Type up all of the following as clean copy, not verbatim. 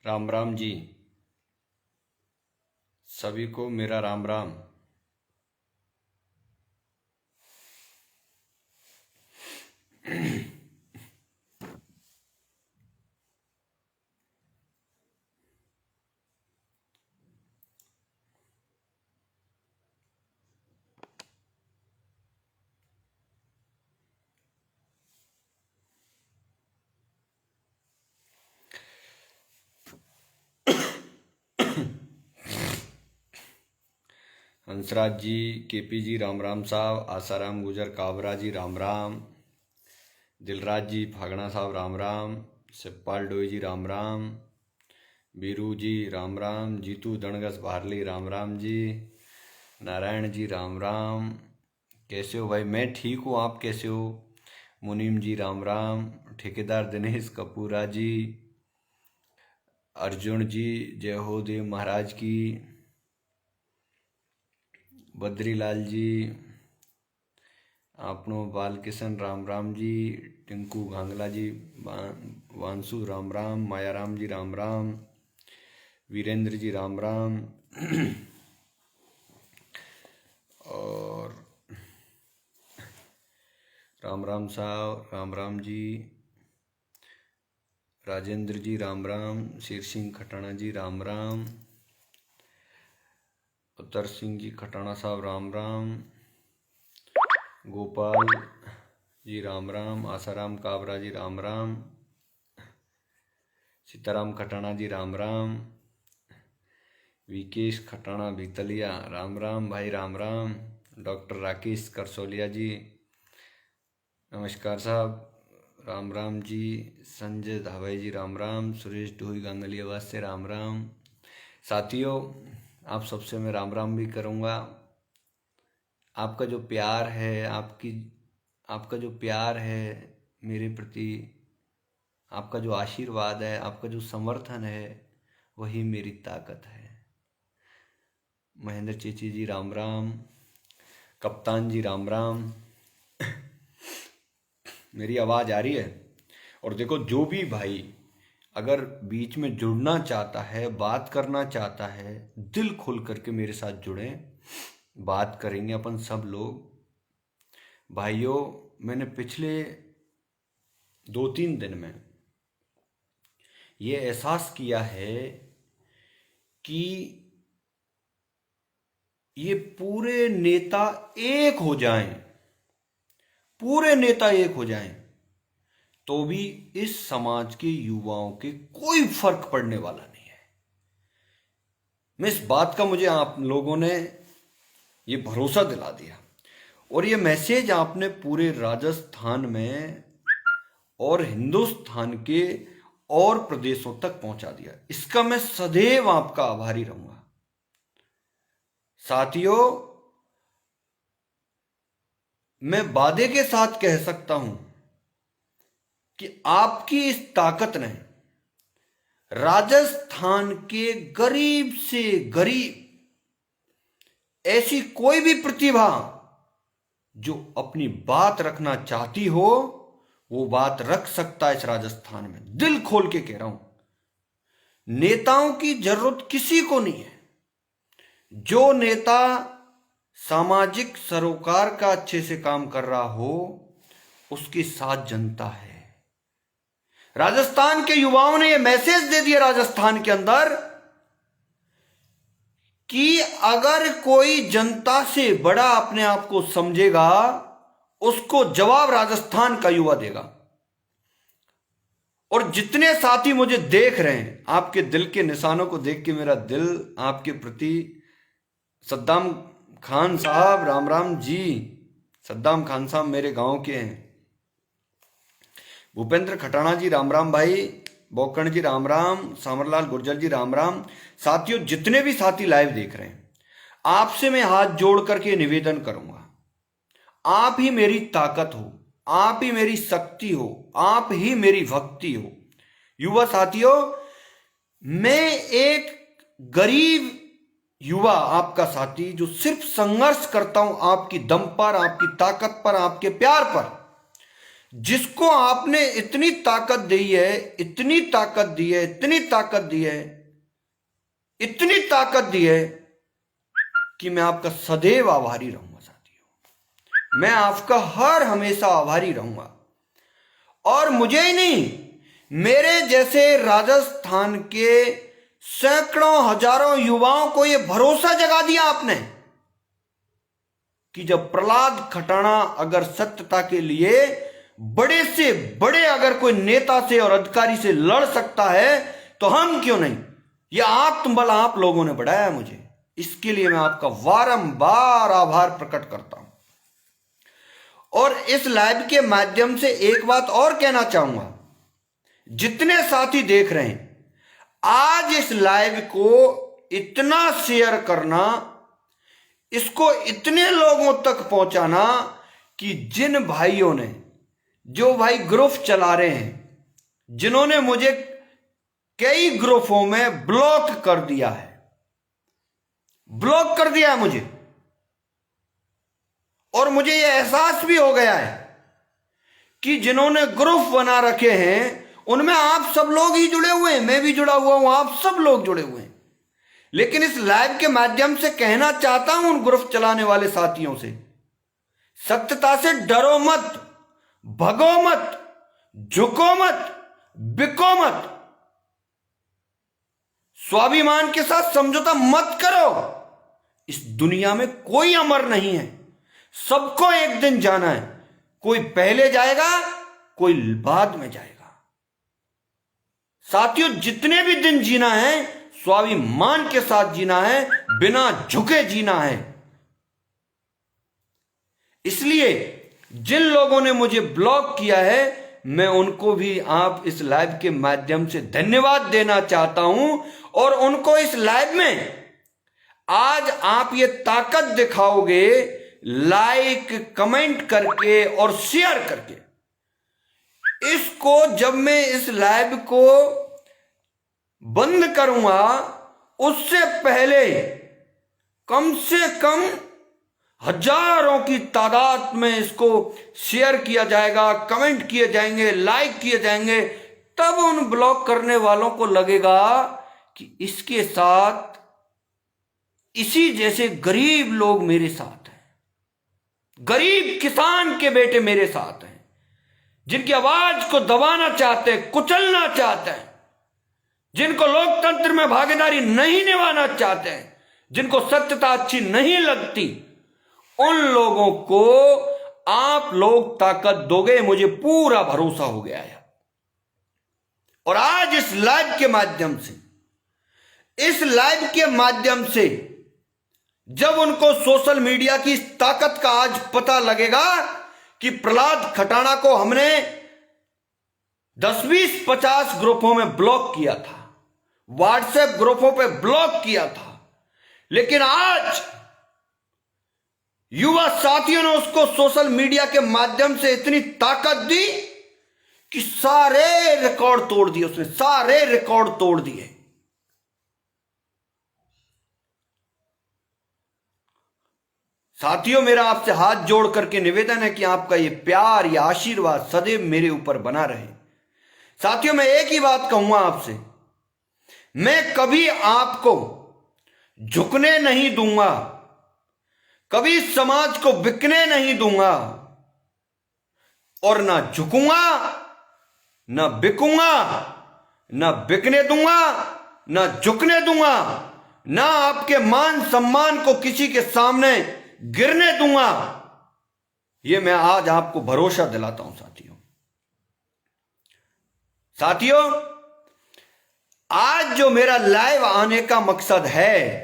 राम राम जी। सभी को मेरा राम राम। हंसराज जी, केपी जी राम राम साहब, आसाराम गुजर काबरा जी राम राम, दिलराज जी फागड़ा साहब राम राम, शिवपाल डोई जी राम राम, बीरू जी राम राम, जीतू दणगस भारली राम राम जी, नारायण जी राम राम। कैसे हो भाई? मैं ठीक हूँ, आप कैसे हो? मुनीम जी राम राम, ठेकेदार दिनेश कपूरा जी, अर्जुन जी जय हो देव महाराज की, बद्रीलाल जी, आपनो बालकिशन राम राम जी, टिंकू घांगला जी, वांसु राम राम, मायाराम जी राम राम, वीरेंद्र जी राम राम और राम राम साहब राम राम जी, राजेंद्र जी राम राम, शेर सिंह खटाणा जी राम राम, उत्तर सिंह जी खटाणा साहब राम राम, गोपाल जी राम राम, आसाराम काबरा जी राम राम, सीताराम खटाणा जी राम राम, विकेश खटाणा भीतलिया राम राम भाई राम राम, डॉक्टर राकेश करसोलिया जी नमस्कार साहब राम राम जी, संजय धावाई जी राम राम, सुरेश ढोई गांगलियाबाद से राम राम। साथियों, आप सबसे मैं राम राम भी करूँगा। आपका जो प्यार है, आपका जो प्यार है मेरे प्रति, आपका जो आशीर्वाद है, आपका जो समर्थन है, वही मेरी ताकत है। महेंद्र चेची जी राम राम, कप्तान जी राम राम। मेरी आवाज़ आ रही है? और देखो, जो भी भाई अगर बीच में जुड़ना चाहता है, बात करना चाहता है, दिल खोल करके मेरे साथ जुड़ें, बात करेंगे अपन सब लोग। भाइयों, मैंने पिछले 2-3 दिन में ये एहसास किया है कि ये पूरे नेता एक हो जाएं, पूरे नेता एक हो जाएं, तो भी इस समाज के युवाओं के कोई फर्क पड़ने वाला नहीं है। मैं इस बात का, मुझे आप लोगों ने ये भरोसा दिला दिया और ये मैसेज आपने पूरे राजस्थान में और हिंदुस्तान के और प्रदेशों तक पहुंचा दिया। इसका मैं सदैव आपका आभारी रहूंगा। साथियों, मैं वादे के साथ कह सकता हूं कि आपकी इस ताकत ने राजस्थान के गरीब से गरीब ऐसी कोई भी प्रतिभा जो अपनी बात रखना चाहती हो, वो बात रख सकता है इस राजस्थान में। दिल खोल के कह रहा हूं, नेताओं की जरूरत किसी को नहीं है। जो नेता सामाजिक सरोकार का अच्छे से काम कर रहा हो, उसके साथ जनता है। राजस्थान के युवाओं ने यह मैसेज दे दिया राजस्थान के अंदर कि अगर कोई जनता से बड़ा अपने आप को समझेगा, उसको जवाब राजस्थान का युवा देगा। और जितने साथी मुझे देख रहे हैं, आपके दिल के निशानों को देख के मेरा दिल आपके प्रति, सद्दाम खान साहब राम राम जी, सद्दाम खान साहब मेरे गांव के हैं, भूपेंद्र खटाणा जी राम राम भाई, बोकण जी राम राम, सामरलाल गुर्जर जी राम राम। साथियों, जितने भी साथी लाइव देख रहे हैं, आपसे मैं हाथ जोड़ करके निवेदन करूंगा, आप ही मेरी ताकत हो, आप ही मेरी शक्ति हो, आप ही मेरी भक्ति हो। युवा साथियों, मैं एक गरीब युवा, आपका साथी, जो सिर्फ संघर्ष करता हूं आपकी दम पर, आपकी ताकत पर, आपके प्यार पर। जिसको आपने इतनी ताकत दी है, इतनी ताकत दी है, इतनी ताकत दी है, इतनी ताकत दी है कि मैं आपका सदैव आभारी रहूंगा साथियों। मैं आपका हर हमेशा आभारी रहूंगा। और मुझे ही नहीं, मेरे जैसे राजस्थान के सैकड़ों हजारों युवाओं को यह भरोसा जगा दिया आपने कि जब प्रहलाद खटाना अगर सत्यता के लिए बड़े से बड़े अगर कोई नेता से और अधिकारी से लड़ सकता है तो हम क्यों नहीं। यह आत्मबल आप लोगों ने बढ़ाया मुझे, इसके लिए मैं आपका बारंबार आभार प्रकट करता हूं। और इस लाइव के माध्यम से एक बात और कहना चाहूंगा, जितने साथी देख रहे हैं, आज इस लाइव को इतना शेयर करना, इसको इतने लोगों तक पहुंचाना कि जिन भाइयों ने, जो भाई ग्रुप चला रहे हैं, जिन्होंने मुझे कई ग्रुपों में ब्लॉक कर दिया है, ब्लॉक कर दिया है मुझे, और मुझे यह एहसास भी हो गया है कि जिन्होंने ग्रुप बना रखे हैं उनमें आप सब लोग ही जुड़े हुए हैं, मैं भी जुड़ा हुआ हूं, आप सब लोग जुड़े हुए हैं। लेकिन इस लाइव के माध्यम से कहना चाहता हूं उन ग्रुप चलाने वाले साथियों से, सत्यता से डरो मत, भगो मत, झुको मत, बिको मत, स्वाभिमान के साथ समझौता मत करो। इस दुनिया में कोई अमर नहीं है, सबको एक दिन जाना है। कोई पहले जाएगा, कोई बाद में जाएगा। साथियों, जितने भी दिन जीना है स्वाभिमान के साथ जीना है, बिना झुके जीना है। इसलिए जिन लोगों ने मुझे ब्लॉक किया है, मैं उनको भी आप इस लाइव के माध्यम से धन्यवाद देना चाहता हूं। और उनको इस लाइव में आज आप ये ताकत दिखाओगे, लाइक, कमेंट करके और शेयर करके। इसको जब मैं इस लाइव को बंद करूंगा, उससे पहले कम से कम हजारों की तादाद में इसको शेयर किया जाएगा, कमेंट किए जाएंगे, लाइक किए जाएंगे। तब उन ब्लॉक करने वालों को लगेगा कि इसके साथ इसी जैसे गरीब लोग मेरे साथ हैं, गरीब किसान के बेटे मेरे साथ हैं, जिनकी आवाज को दबाना चाहते हैं, कुचलना चाहते हैं, जिनको लोकतंत्र में भागीदारी नहीं निभाना चाहते हैं, जिनको सत्यता अच्छी नहीं लगती, उन लोगों को आप लोग ताकत दोगे, मुझे पूरा भरोसा हो गया है। और आज इस लाइव के माध्यम से, इस लाइव के माध्यम से जब उनको सोशल मीडिया की इस ताकत का आज पता लगेगा कि प्रहलाद खटाना को हमने 10, 20, 50 ग्रुपों में ब्लॉक किया था, व्हाट्सएप ग्रुपों पे ब्लॉक किया था, लेकिन आज युवा साथियों ने उसको सोशल मीडिया के माध्यम से इतनी ताकत दी कि सारे रिकॉर्ड तोड़ दिए, उसने सारे रिकॉर्ड तोड़ दिए। साथियों, मेरा आपसे हाथ जोड़ करके निवेदन है कि आपका ये प्यार, ये आशीर्वाद सदैव मेरे ऊपर बना रहे। साथियों, मैं एक ही बात कहूंगा आपसे, मैं कभी आपको झुकने नहीं दूंगा, कभी समाज को बिकने नहीं दूंगा, और ना झुकूंगा, ना बिकूंगा, ना बिकने दूंगा, ना झुकने दूंगा, ना आपके मान सम्मान को किसी के सामने गिरने दूंगा। यह मैं आज आपको भरोसा दिलाता हूं साथियों, आज जो मेरा लाइव आने का मकसद है,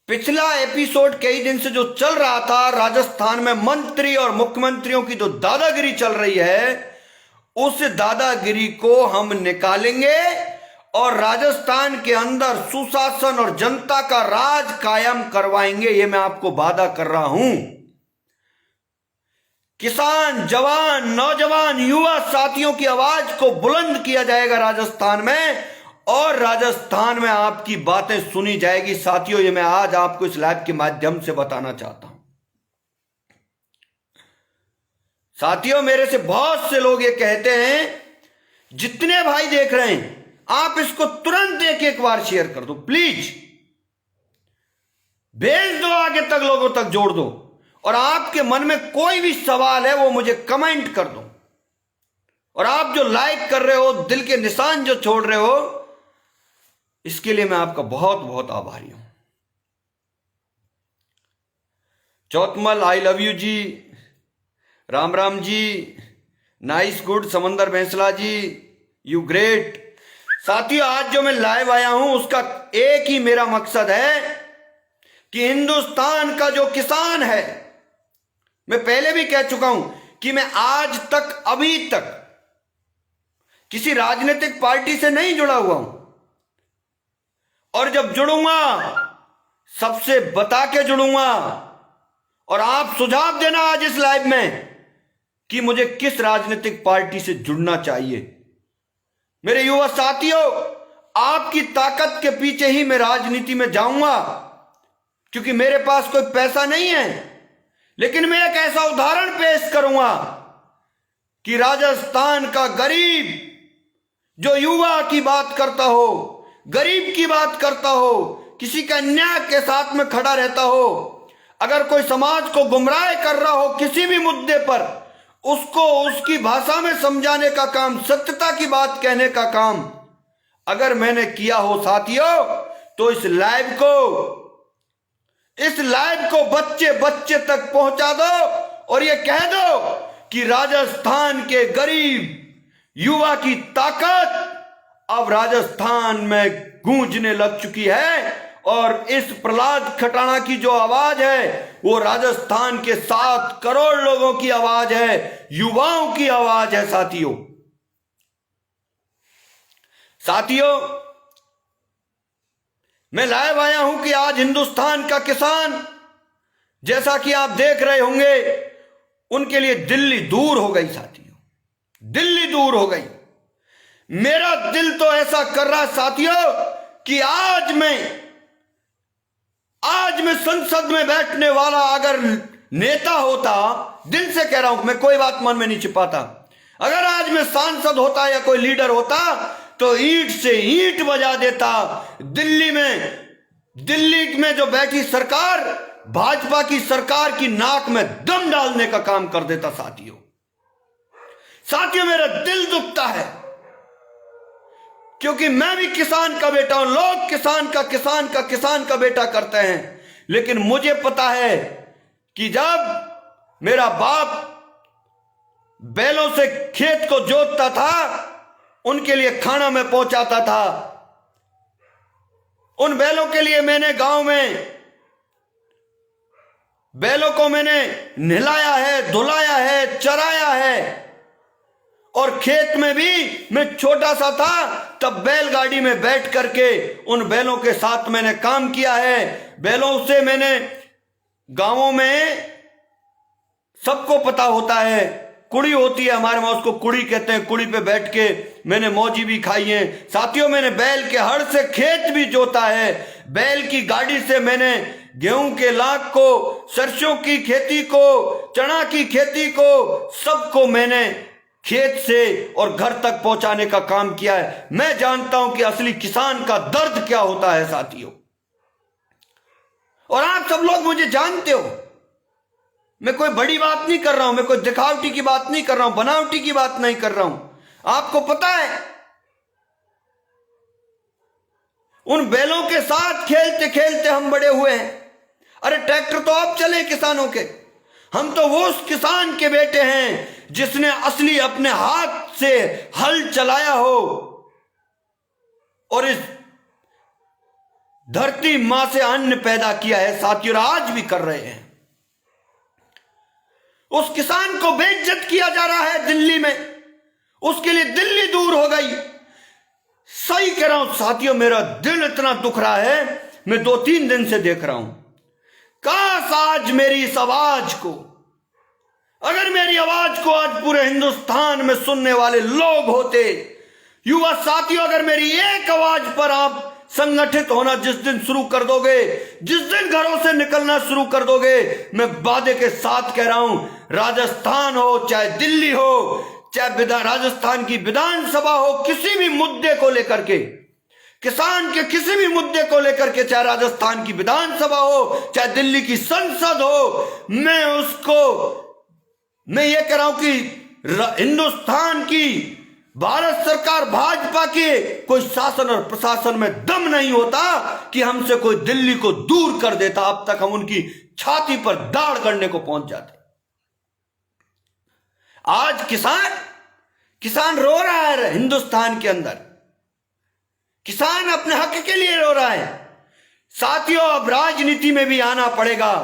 पिछला एपिसोड कई दिन से जो चल रहा था, राजस्थान में मंत्री और मुख्यमंत्रियों की जो दादागिरी चल रही है, उस दादागिरी को हम निकालेंगे और राजस्थान के अंदर सुशासन और जनता का राज कायम करवाएंगे। ये मैं आपको वादा कर रहा हूं। किसान, जवान, नौजवान, युवा साथियों की आवाज को बुलंद किया जाएगा राजस्थान में, और राजस्थान में आपकी बातें सुनी जाएगी। साथियों, ये मैं आज आपको इस लाइव के माध्यम से बताना चाहता हूं। साथियों, मेरे से बहुत से लोग ये कहते हैं, जितने भाई देख रहे हैं आप इसको तुरंत एक बार शेयर कर दो, प्लीज भेज दो, आगे तक लोगों तक जोड़ दो। और आपके मन में कोई भी सवाल है वो मुझे कमेंट कर दो। और आप जो लाइक कर रहे हो, दिल के निशान जो छोड़ रहे हो, इसके लिए मैं आपका बहुत बहुत आभारी हूं। चौतमल, आई लव यू जी, Ram Ram ji, nice good, Samandar Bainsla ji, you great. साथियों, आज जो मैं लाइव आया हूं उसका एक ही मेरा मकसद है कि हिंदुस्तान का जो किसान है, मैं पहले भी कह चुका हूं कि मैं आज तक, अभी तक किसी राजनीतिक पार्टी से नहीं जुड़ा हुआ हूं, और जब जुड़ूंगा सबसे बता के जुड़ूंगा। और आप सुझाव देना आज इस लाइव में कि मुझे किस राजनीतिक पार्टी से जुड़ना चाहिए। मेरे युवा साथियों, आपकी ताकत के पीछे ही मैं राजनीति में जाऊंगा, क्योंकि मेरे पास कोई पैसा नहीं है, लेकिन मैं एक ऐसा उदाहरण पेश करूंगा कि राजस्थान का गरीब जो युवा की बात करता हो, गरीब की बात करता हो, किसी का न्याय के साथ में खड़ा रहता हो, अगर कोई समाज को गुमराह कर रहा हो किसी भी मुद्दे पर, उसको उसकी भाषा में समझाने का काम, सत्यता की बात कहने का काम अगर मैंने किया हो साथियों, तो इस लाइव को बच्चे बच्चे तक पहुंचा दो और ये कह दो कि राजस्थान के गरीब युवा की ताकत अब राजस्थान में गूंजने लग चुकी है। और इस प्रहलाद खटाना की जो आवाज है वो राजस्थान के 7 करोड़ लोगों की आवाज है, युवाओं की आवाज है। साथियों, मैं लाइव आया हूं कि आज हिंदुस्तान का किसान, जैसा कि आप देख रहे होंगे, उनके लिए दिल्ली दूर हो गई साथियों, दिल्ली दूर हो गई। मेरा दिल तो ऐसा कर रहा साथियों कि आज मैं संसद में बैठने वाला अगर नेता होता, दिल से कह रहा हूं, मैं कोई बात मन में नहीं छिपाता, अगर आज मैं सांसद होता या कोई लीडर होता तो ईंट से ईंट बजा देता। दिल्ली में जो बैठी सरकार, भाजपा की सरकार की नाक में दम डालने का काम कर देता। साथियों, मेरा दिल दुखता है क्योंकि मैं भी किसान का बेटा हूं। लोग किसान का बेटा करते हैं, लेकिन मुझे पता है कि जब मेरा बाप बैलों से खेत को जोतता था, उनके लिए खाना मैं पहुंचाता था, उन बैलों के लिए मैंने गांव में बैलों को मैंने नहलाया है, धुलाया है, चराया है। और खेत में भी मैं छोटा सा था तब बैलगाड़ी में बैठ करके उन बैलों के साथ मैंने काम किया है। बैलों से मैंने, गांवों में सबको पता होता है, कुड़ी होती है हमारे वहां, उसको कुड़ी कहते हैं, कुड़ी पे बैठ के मैंने मौजी भी खाई है। साथियों, मैंने बैल के हड़ से खेत भी जोता है, बैल की गाड़ी से मैंने गेहूं के लाख को, सरसों की खेती को, चना की खेती को, सबको मैंने खेत से और घर तक पहुंचाने का काम किया है। मैं जानता हूं कि असली किसान का दर्द क्या होता है साथियों, और आप सब लोग मुझे जानते हो। मैं कोई बड़ी बात नहीं कर रहा हूं, मैं कोई दिखावटी की बात नहीं कर रहा हूं, बनावटी की बात नहीं कर रहा हूं। आपको पता है, उन बैलों के साथ खेलते खेलते हम बड़े हुए हैं। अरे ट्रैक्टर तो अब चले किसानों के, हम तो वो उस किसान के बेटे हैं जिसने असली अपने हाथ से हल चलाया हो और इस धरती मां से अन्न पैदा किया है साथियों, आज भी कर रहे हैं। उस किसान को बेइज्जत किया जा रहा है दिल्ली में, उसके लिए दिल्ली दूर हो गई। सही कह रहा हूं साथियों, मेरा दिल इतना दुख रहा है, मैं 2-3 दिन से देख रहा हूं। काश आज मेरी इस आवाज को, अगर मेरी आवाज को आज पूरे हिंदुस्तान में सुनने वाले लोग होते, युवा साथियों, अगर मेरी एक आवाज पर आप संगठित होना जिस दिन शुरू कर दोगे, जिस दिन घरों से निकलना शुरू कर दोगे, मैं वादे के साथ कह रहा हूं, राजस्थान हो चाहे दिल्ली हो, चाहे राजस्थान की विधानसभा हो, किसी भी मुद्दे को लेकर के, किसान के किसी भी मुद्दे को लेकर के, चाहे राजस्थान की विधानसभा हो चाहे दिल्ली की संसद हो, मैं ये कह रहा हूं कि हिंदुस्तान की भारत सरकार भाजपा के कोई शासन और प्रशासन में दम नहीं होता कि हमसे कोई दिल्ली को दूर कर देता। अब तक हम उनकी छाती पर दाड़ गड़ने को पहुंच जाते। आज किसान रो रहा है हिंदुस्तान के अंदर, किसान अपने हक के लिए रो रहा है। साथियों, अब राजनीति में भी आना पड़ेगा।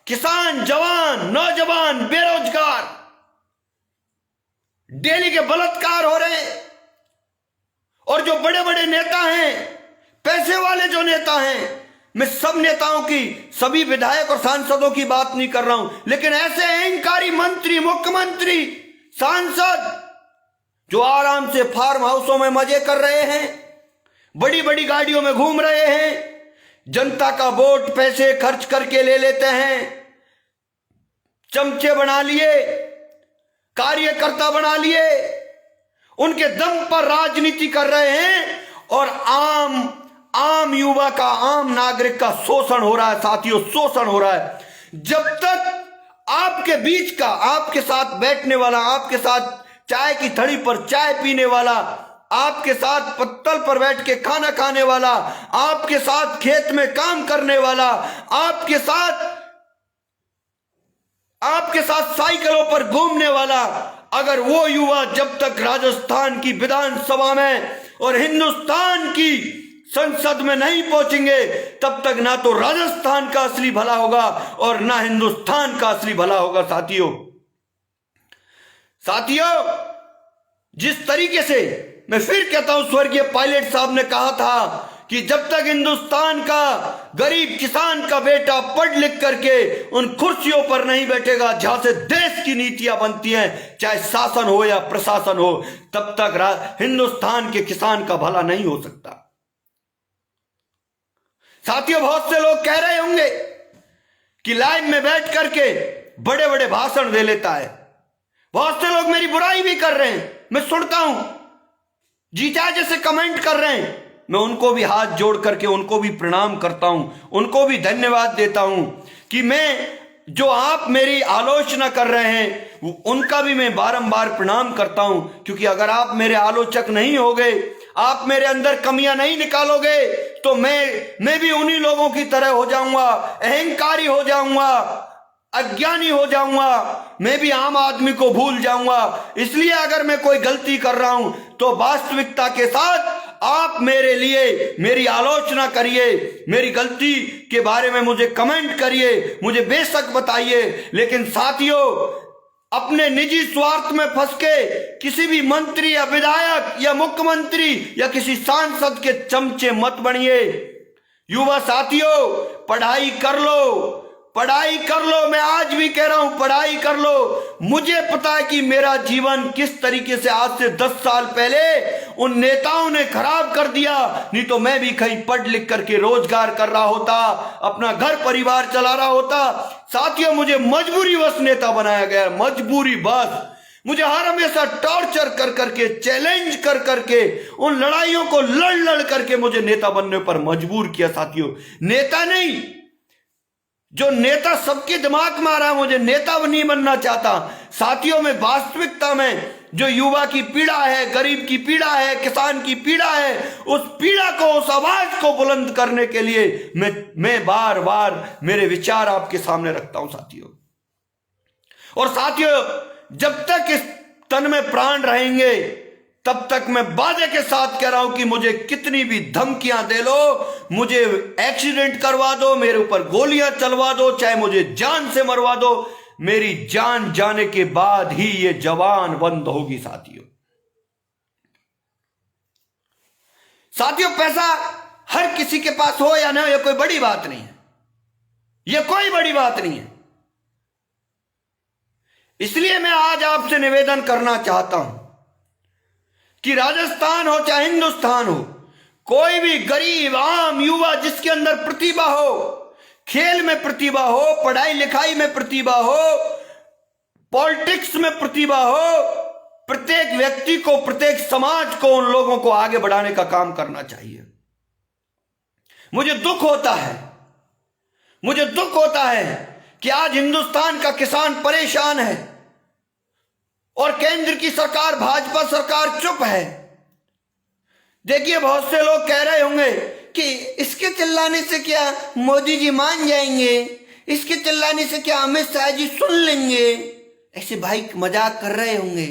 किसान, जवान, नौजवान, बेरोजगार, डेली के बलात्कार हो रहे हैं, और जो बड़े बड़े नेता हैं, पैसे वाले जो नेता हैं, मैं सब नेताओं की, सभी विधायक और सांसदों की बात नहीं कर रहा हूं, लेकिन ऐसे अहंकारी मंत्री, मुख्यमंत्री, सांसद जो आराम से फार्म हाउसों में मजे कर रहे हैं, बड़ी बड़ी गाड़ियों में घूम रहे हैं, जनता का वोट पैसे खर्च करके ले लेते हैं, चमचे बना लिए, कार्यकर्ता बना लिए, उनके दम पर राजनीति कर रहे हैं, और आम युवा का, आम नागरिक का शोषण हो रहा है। साथियों, शोषण हो रहा है। जब तक आपके बीच का, आपके साथ बैठने वाला, आपके साथ चाय की थड़ी पर चाय पीने वाला, आपके साथ पत्तल पर बैठ के खाना खाने वाला, आपके साथ खेत में काम करने वाला, आपके साथ साइकिलों पर घूमने वाला, अगर वो युवा जब तक राजस्थान की विधानसभा में और हिंदुस्तान की संसद में नहीं पहुंचेंगे, तब तक ना तो राजस्थान का असली भला होगा और ना हिंदुस्तान का असली भला होगा। साथियों, जिस तरीके से, मैं फिर कहता हूं, स्वर्गीय पायलट साहब ने कहा था कि जब तक हिंदुस्तान का गरीब किसान का बेटा पढ़ लिख करके उन कुर्सियों पर नहीं बैठेगा जहां से देश की नीतियां बनती हैं, चाहे शासन हो या प्रशासन हो, तब तक हिंदुस्तान के किसान का भला नहीं हो सकता। साथियों, बहुत से लोग कह रहे होंगे कि लाइव में बैठ करके बड़े बड़े भाषण दे लेता है। बहुत से लोग मेरी बुराई भी कर रहे हैं, मैं सुनता हूं, जीजा जैसे कमेंट कर रहे हैं, मैं उनको भी हाथ जोड़ करके उनको भी प्रणाम करता हूं, उनको भी धन्यवाद देता हूं कि जो आप मेरी आलोचना कर रहे हैं उनका भी मैं बारंबार प्रणाम करता हूं, क्योंकि अगर आप मेरे आलोचक नहीं होगे, आप मेरे अंदर कमियां नहीं निकालोगे, तो मैं भी उन्हीं लोगों की तरह हो जाऊंगा, अहंकारी हो जाऊंगा, अज्ञानी हो जाऊंगा, मैं भी आम आदमी को भूल जाऊंगा। इसलिए अगर मैं कोई गलती कर रहा हूं तो वास्तविकता के साथ आप मेरे लिए मेरी आलोचना करिए, मेरी गलती के बारे में मुझे कमेंट करिए, मुझे बेशक बताइए, लेकिन साथियों, अपने निजी स्वार्थ में फंस के किसी भी मंत्री या विधायक या मुख्यमंत्री या किसी सांसद के चमचे मत बनिए। युवा साथियों, पढ़ाई कर लो, पढ़ाई कर लो। मैं आज भी कह रहा हूं, पढ़ाई कर लो। मुझे पता है कि मेरा जीवन किस तरीके से आज से 10 साल पहले उन नेताओं ने खराब कर दिया, नहीं तो मैं भी कहीं पढ़ लिख करके रोजगार कर रहा होता, अपना घर परिवार चला रहा होता। साथियों, मुझे मजबूरी बस नेता बनाया गया, मजबूरी बस। मुझे हर हमेशा टॉर्चर कर करके, चैलेंज कर करके, उन लड़ाइयों को लड़ लड़ करके मुझे नेता बनने पर मजबूर किया। साथियों, नेता नहीं, जो नेता सबके दिमाग में आ रहा है, मुझे नेता नहीं बनना चाहता। साथियों, में वास्तविकता में जो युवा की पीड़ा है, गरीब की पीड़ा है, किसान की पीड़ा है, उस पीड़ा को, उस आवाज को बुलंद करने के लिए मैं बार बार मेरे विचार आपके सामने रखता हूं। साथियों, और साथियों, जब तक इस तन में प्राण रहेंगे तब तक मैं वादे के साथ कह रहा हूं कि मुझे कितनी भी धमकियां दे लो, मुझे एक्सीडेंट करवा दो, मेरे ऊपर गोलियां चलवा दो, चाहे मुझे जान से मरवा दो, मेरी जान जाने के बाद ही ये जवान बंद होगी। साथियों, पैसा हर किसी के पास हो या ना हो, यह कोई बड़ी बात नहीं है, यह कोई बड़ी बात नहीं है। इसलिए मैं आज आपसे निवेदन करना चाहता हूं कि राजस्थान हो चाहे हिंदुस्तान हो, कोई भी गरीब आम युवा जिसके अंदर प्रतिभा हो, खेल में प्रतिभा हो, पढ़ाई लिखाई में प्रतिभा हो, पॉलिटिक्स में प्रतिभा हो, प्रत्येक व्यक्ति को, प्रत्येक समाज को, उन लोगों को आगे बढ़ाने का काम करना चाहिए। मुझे दुख होता है कि आज हिंदुस्तान का किसान परेशान है और केंद्र की सरकार, भाजपा सरकार चुप है। देखिए, बहुत से लोग कह रहे होंगे कि इसके चिल्लाने से क्या मोदी जी मान जाएंगे, इसके चिल्लाने से क्या अमित शाह जी सुन लेंगे। ऐसे भाई मजाक कर रहे होंगे,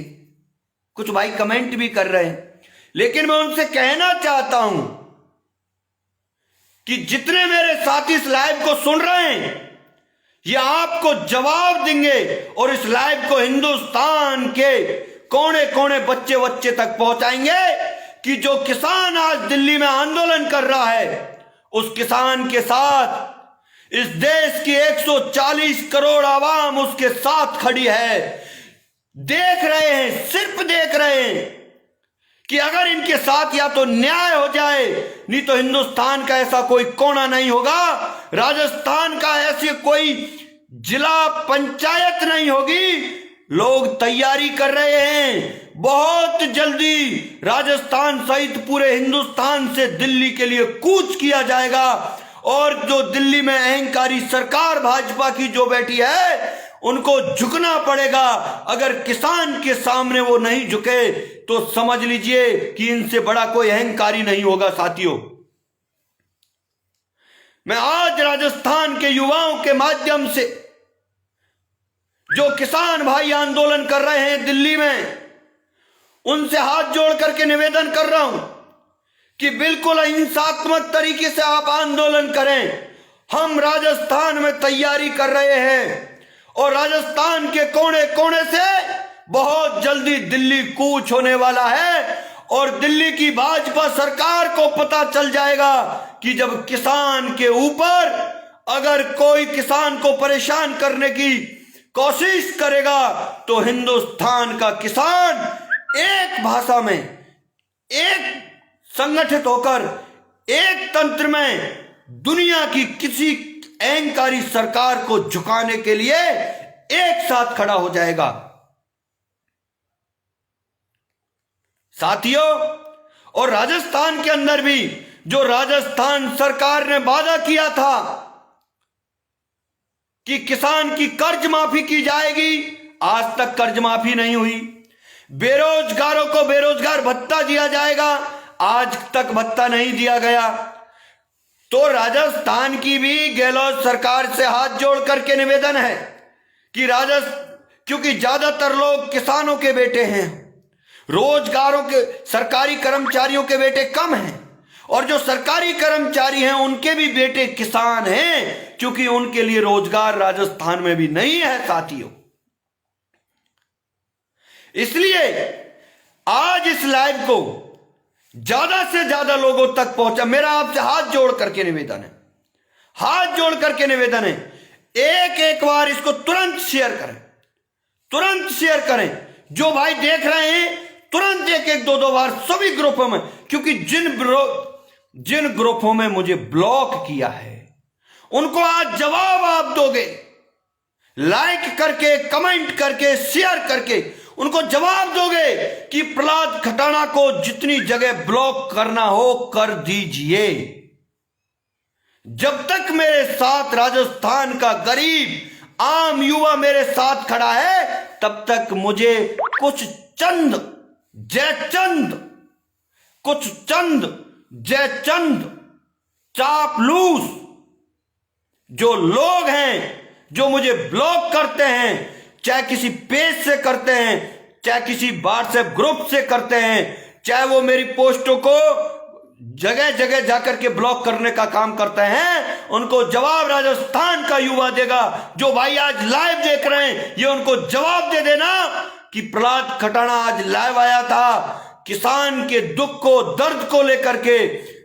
कुछ भाई कमेंट भी कर रहे हैं, लेकिन मैं उनसे कहना चाहता हूं कि जितने मेरे साथी इस लाइव को सुन रहे हैं, ये आपको जवाब देंगे और इस लाइव को हिंदुस्तान के कोने कोने, बच्चे बच्चे तक पहुंचाएंगे कि जो किसान आज दिल्ली में आंदोलन कर रहा है, उस किसान के साथ इस देश की 140 करोड़ आवाम उसके साथ खड़ी है। देख रहे हैं, सिर्फ देख रहे हैं कि अगर इनके साथ या तो न्याय हो जाए, नहीं तो हिंदुस्तान का ऐसा कोई कोना नहीं होगा, राजस्थान का ऐसी कोई जिला पंचायत नहीं होगी। लोग तैयारी कर रहे हैं, बहुत जल्दी राजस्थान सहित पूरे हिंदुस्तान से दिल्ली के लिए कूच किया जाएगा। और जो दिल्ली में अहंकारी सरकार भाजपा की जो बैठी है, उनको झुकना पड़ेगा। अगर किसान के सामने वो नहीं झुके तो समझ लीजिए कि इनसे बड़ा कोई अहंकारी नहीं होगा। साथियों, मैं आज राजस्थान के युवाओं के माध्यम से जो किसान भाई आंदोलन कर रहे हैं दिल्ली में, उनसे हाथ जोड़ करके निवेदन कर रहा हूं कि बिल्कुल अहिंसात्मक तरीके से आप आंदोलन करें। हम राजस्थान में तैयारी कर रहे हैं और राजस्थान के कोने कोने से बहुत जल्दी दिल्ली कूच होने वाला है। और दिल्ली की भाजपा सरकार को पता चल जाएगा कि जब किसान के ऊपर अगर कोई किसान को परेशान करने की कोशिश करेगा तो हिंदुस्तान का किसान एक भाषा में, एक संगठित होकर, एक तंत्र में दुनिया की किसी अहंकारी सरकार को झुकाने के लिए एक साथ खड़ा हो जाएगा। साथियों, और राजस्थान के अंदर भी जो राजस्थान सरकार ने वादा किया था कि किसान की कर्ज माफी की जाएगी, आज तक कर्ज माफी नहीं हुई। बेरोजगारों को बेरोजगार भत्ता दिया जाएगा, आज तक भत्ता नहीं दिया गया। तो राजस्थान की भी गहलोत सरकार से हाथ जोड़ करके निवेदन है कि क्योंकि ज्यादातर लोग किसानों के बेटे हैं, रोजगारों के, सरकारी कर्मचारियों के बेटे कम हैं, और जो सरकारी कर्मचारी हैं उनके भी बेटे किसान हैं, क्योंकि उनके लिए रोजगार राजस्थान में भी नहीं है। साथियों, इसलिए आज इस लाइव को ज्यादा से ज्यादा लोगों तक पहुंचा, मेरा आपसे हाथ जोड़ करके निवेदन है, हाथ जोड़ करके निवेदन है, एक एक बार इसको तुरंत शेयर करें, तुरंत शेयर करें। जो भाई देख रहे हैं तुरंत एक एक दो बार सभी ग्रुपों में, क्योंकि जिन ग्रुपों में मुझे ब्लॉक किया है उनको आज जवाब आप दोगे। लाइक करके, कमेंट करके, शेयर करके उनको जवाब दोगे कि प्रहलाद खटाना को जितनी जगह ब्लॉक करना हो कर दीजिए। जब तक मेरे साथ राजस्थान का गरीब आम युवा मेरे साथ खड़ा है, तब तक मुझे कुछ चंद जयचंद चापलूस जो लोग हैं, जो मुझे ब्लॉक करते हैं, चाहे किसी पेज से करते हैं, चाहे किसी व्हाट्सएप ग्रुप से करते हैं, चाहे वो मेरी पोस्टों को जगह जगह जाकर के ब्लॉक करने का काम करते हैं, उनको जवाब राजस्थान का युवा देगा। जो भाई आज लाइव देख रहे हैं, ये उनको जवाब दे देना कि प्रहलाद खटाना आज लाइव आया था, किसान के दुख को, दर्द को लेकर के,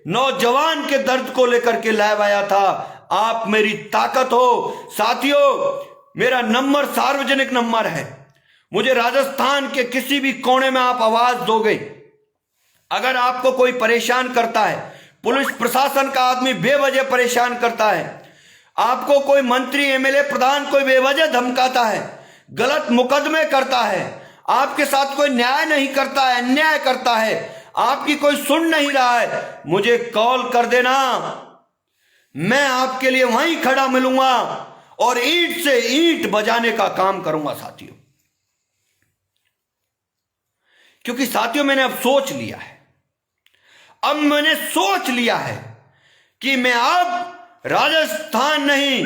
नौजवान के दर्द को लेकर के लाइव आया था। आप मेरी ताकत हो। साथियों, मेरा नंबर सार्वजनिक नंबर है, मुझे राजस्थान के किसी भी कोने में आप आवाज दोगे। अगर आपको कोई परेशान करता है, पुलिस प्रशासन का आदमी बेवजह परेशान करता है, आपको कोई मंत्री एमएलए प्रधान कोई बेवजह धमकाता है, गलत मुकदमे करता है, आपके साथ कोई न्याय नहीं करता है, अन्याय करता है, आपकी कोई सुन नहीं रहा है, मुझे कॉल कर देना, मैं आपके लिए वहीं खड़ा मिलूंगा और ईंट से ईंट बजाने का काम करूंगा साथियों। क्योंकि साथियों मैंने अब सोच लिया है, अब मैंने सोच लिया है कि मैं अब राजस्थान नहीं,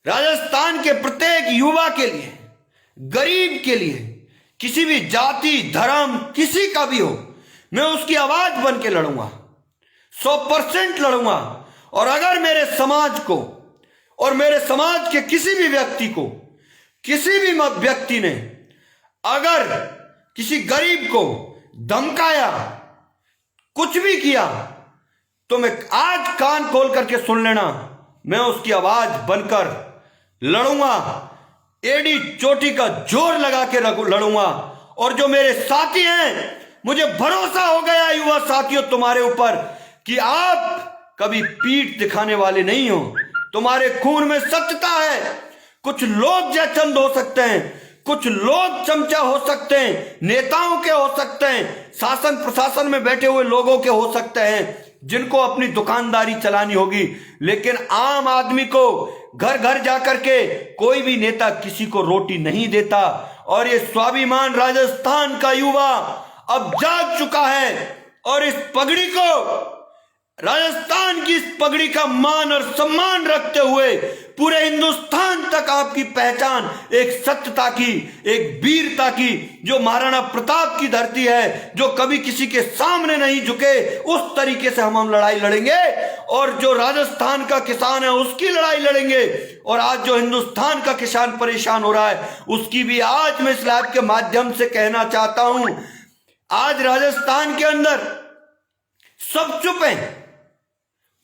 राजस्थान के प्रत्येक युवा के लिए, गरीब के लिए, किसी भी जाति धर्म किसी का भी हो, मैं उसकी आवाज बन के लड़ूंगा, 100% लड़ूंगा। और अगर मेरे समाज को और मेरे समाज के किसी भी व्यक्ति को, किसी भी व्यक्ति ने अगर किसी गरीब को धमकाया, कुछ भी किया, तो मैं आज कान खोल करके सुन लेना, मैं उसकी आवाज बनकर लड़ूंगा, एड़ी चोटी का जोर लगा के लड़ूंगा। और जो मेरे साथी हैं, मुझे भरोसा हो गया युवा साथियों तुम्हारे ऊपर कि आप कभी पीठ दिखाने वाले नहीं हो, तुम्हारे खून में सत्यता है। कुछ लोग जयचंद हो सकते हैं, कुछ लोग चमचा हो सकते हैं, नेताओं के हो सकते हैं, शासन प्रशासन में बैठे हुए लोगों के हो सकते हैं, जिनको अपनी दुकानदारी चलानी होगी, लेकिन आम आदमी को घर घर जाकर के कोई भी नेता किसी को रोटी नहीं देता। और ये स्वाभिमान राजस्थान का युवा अब जाग चुका है और इस पगड़ी को, राजस्थान की इस पगड़ी का मान और सम्मान रखते हुए पूरे हिंदुस्तान तक आपकी पहचान एक सत्यता की, एक वीरता की, जो महाराणा प्रताप की धरती है, जो कभी किसी के सामने नहीं झुके, उस तरीके से हम लड़ाई लड़ेंगे। और जो राजस्थान का किसान है उसकी लड़ाई लड़ेंगे। और आज जो हिंदुस्तान का किसान परेशान हो रहा है उसकी भी आज मैं इस लाइव के माध्यम से कहना चाहता हूं। आज राजस्थान के अंदर सब चुप हैं,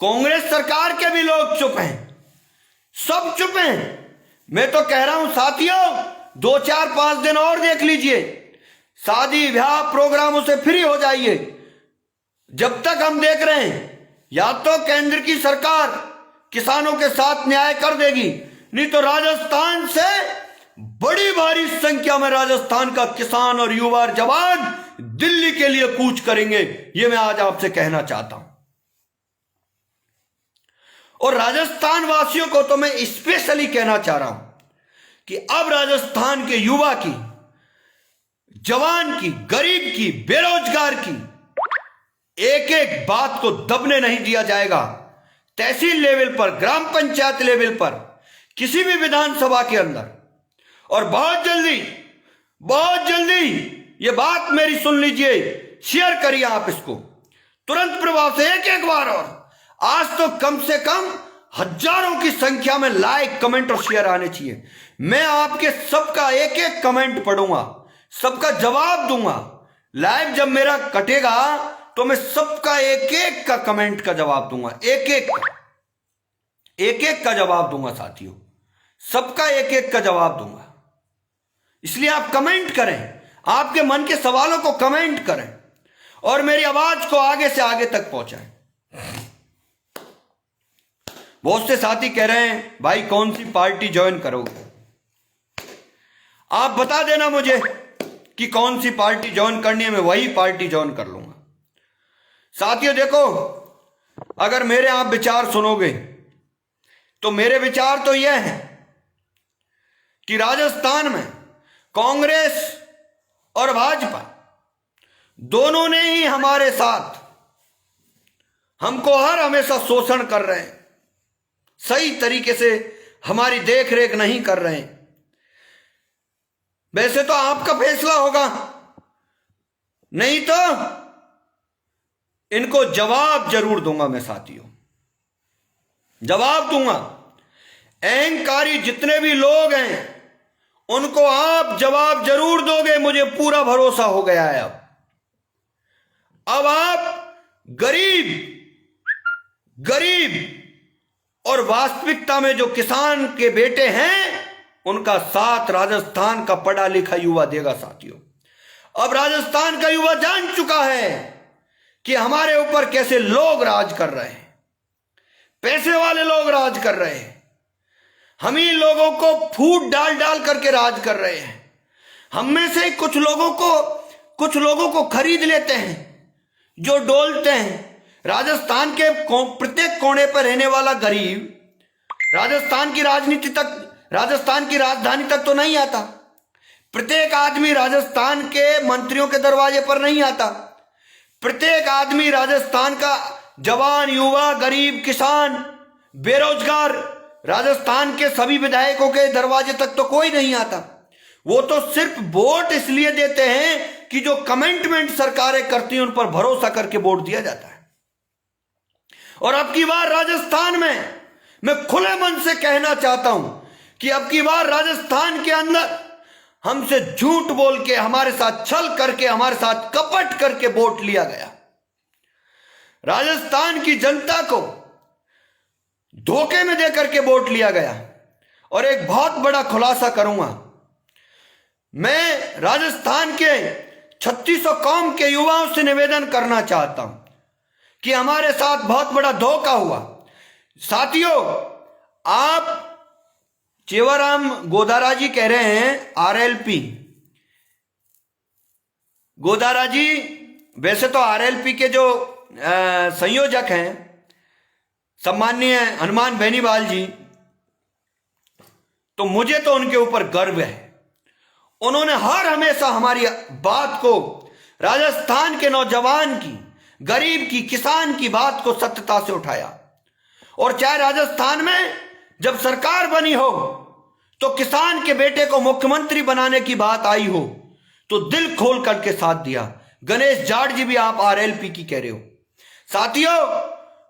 कांग्रेस सरकार के भी लोग चुप हैं, सब चुप हैं। मैं तो कह रहा हूं साथियों, 2 4 5 दिन और देख लीजिए, शादी ब्याह प्रोग्रामों से फ्री हो जाइए। जब तक हम देख रहे हैं, या तो केंद्र की सरकार किसानों के साथ न्याय कर देगी, नहीं तो राजस्थान से बड़ी भारी संख्या में राजस्थान का किसान और युवा जवान दिल्ली के लिए कूच करेंगे। यह मैं आज आपसे कहना चाहता हूं। और राजस्थान वासियों को तो मैं स्पेशली कहना चाह रहा हूं कि अब राजस्थान के युवा की, जवान की, गरीब की, बेरोजगार की एक एक बात को दबने नहीं दिया जाएगा। तहसील लेवल पर, ग्राम पंचायत लेवल पर, किसी भी विधानसभा के अंदर। और बहुत जल्दी ये बात मेरी सुन लीजिए, शेयर करिए आप इसको तुरंत प्रभाव से एक बार। और आज तो कम से कम हजारों की संख्या में लाइक, कमेंट और शेयर आने चाहिए। मैं आपके सबका एक एक कमेंट पढ़ूंगा, सबका जवाब दूंगा। लाइव जब मेरा कटेगा तो मैं सबका एक एक का कमेंट का जवाब दूंगा, एक एक का जवाब दूंगा साथियों, सबका एक एक का जवाब दूंगा। इसलिए आप कमेंट करें, आपके मन के सवालों को कमेंट करें और मेरी आवाज को आगे से आगे तक पहुंचाएं। बहुत से साथी कह रहे हैं भाई कौन सी पार्टी ज्वाइन करोगे, आप बता देना मुझे कि कौन सी पार्टी ज्वाइन करनी है, मैं वही पार्टी ज्वाइन कर लूंगा। साथियों देखो, अगर मेरे आप विचार सुनोगे तो मेरे विचार तो यह है कि राजस्थान में कांग्रेस और भाजपा दोनों ने ही हमारे साथ, हमको हर हमेशा शोषण कर रहे हैं, सही तरीके से हमारी देख रेख नहीं कर रहे हैं। वैसे तो आपका फैसला होगा, नहीं तो इनको जवाब जरूर दूंगा मैं साथियों, जवाब दूंगा। अहंकारी जितने भी लोग हैं उनको आप जवाब जरूर दोगे, मुझे पूरा भरोसा हो गया है। अब आप गरीब और वास्तविकता में जो किसान के बेटे हैं उनका साथ राजस्थान का पढ़ा लिखा युवा देगा साथियों। अब राजस्थान का युवा जान चुका है कि हमारे ऊपर कैसे लोग राज कर रहे हैं, पैसे वाले लोग राज कर रहे हैं, हम ही लोगों को फूट डाल डाल करके राज कर रहे हैं। हम में से कुछ लोगों को खरीद लेते हैं जो डोलते हैं। राजस्थान के प्रत्येक कोने पर रहने वाला गरीब राजस्थान की राजधानी तक तो नहीं आता। प्रत्येक आदमी राजस्थान के मंत्रियों के दरवाजे पर नहीं आता। प्रत्येक आदमी राजस्थान का जवान, युवा, गरीब, किसान, बेरोजगार राजस्थान के सभी विधायकों के दरवाजे तक तो कोई नहीं आता। वो तो सिर्फ वोट इसलिए देते हैं कि जो कमिटमेंट सरकारें करती हैं उन पर भरोसा करके वोट दिया जाता है। और अब की बार राजस्थान में मैं खुले मन से कहना चाहता हूं कि अब की बार राजस्थान के अंदर हमसे झूठ बोल के, हमारे साथ छल करके, हमारे साथ कपट करके वोट लिया गया। राजस्थान की जनता को धोखे में देकर के वोट लिया गया। और एक बहुत बड़ा खुलासा करूंगा, मैं राजस्थान के 3600 कौम के युवाओं से निवेदन करना चाहता हूं कि हमारे साथ बहुत बड़ा धोखा हुआ। साथियों, आप चेवाराम गोदारा जी कह रहे हैं आरएलपी। गोदारा जी वैसे तो आरएलपी के जो संयोजक हैं सम्माननीय हनुमान बेनीवाल जी, तो मुझे तो उनके ऊपर गर्व है। उन्होंने हर हमेशा हमारी बात को, राजस्थान के नौजवान की, गरीब की, किसान की बात को सत्यता से उठाया। और चाहे राजस्थान में जब सरकार बनी हो तो किसान के बेटे को मुख्यमंत्री बनाने की बात आई हो तो दिल खोल करके साथ दिया। गणेश जाट जी भी आप आरएलपी की कह रहे हो। साथियों,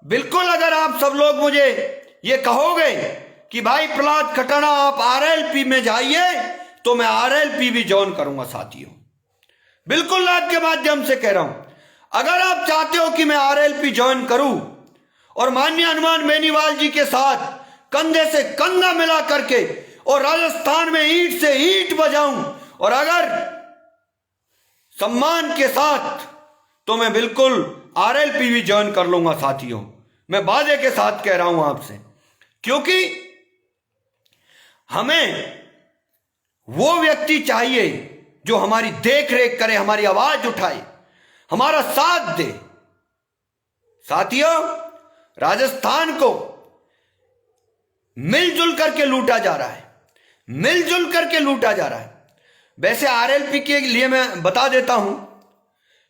बिल्कुल अगर आप सब लोग मुझे ये कहोगे कि भाई प्रहलाद खटाना आप आरएलपी में जाइए, तो मैं आरएलपी भी ज्वाइन करूंगा। साथियों, बिल्कुल आपके माध्यम से कह रहा हूं, अगर आप चाहते हो कि मैं आरएलपी ज्वाइन करूं और माननीय हनुमान बेनीवाल जी के साथ कंधे से कंधा मिला करके और राजस्थान में ईंट से ईंट बजाऊं, और अगर सम्मान के साथ, तो मैं बिल्कुल आरएलपी भी ज्वाइन कर लूंगा। साथियों, मैं वादे के साथ कह रहा हूं आपसे, क्योंकि हमें वो व्यक्ति चाहिए जो हमारी देख रेख करे, हमारी आवाज उठाए, हमारा साथ दे। साथियों, राजस्थान को मिलजुल करके लूटा जा रहा है, मिलजुल करके लूटा जा रहा है। वैसे आरएलपी के लिए मैं बता देता हूं,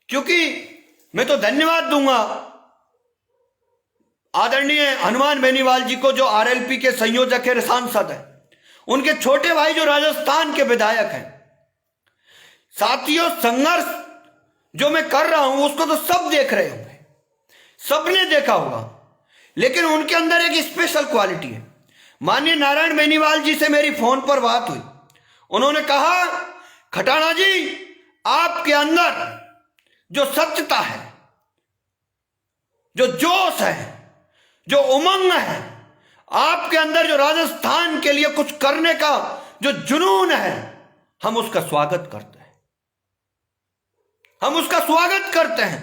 क्योंकि मैं तो धन्यवाद दूंगा आदरणीय हनुमान बेनीवाल जी को, जो आरएलपी के संयोजक है, सांसद है, उनके छोटे भाई जो राजस्थान के विधायक हैं। साथियों, संघर्ष जो मैं कर रहा हूं उसको तो सब देख रहे होंगे, सबने देखा होगा, लेकिन उनके अंदर एक स्पेशल क्वालिटी है। माननीय नारायण बेनीवाल जी से मेरी फोन पर बात हुई। उन्होंने कहा, खटाना जी, आपके अंदर जो सत्यता है, जो जोश है, जो उमंग है, आपके अंदर जो राजस्थान के लिए कुछ करने का जो जुनून है, हम उसका स्वागत करते हैं, हम उसका स्वागत करते हैं।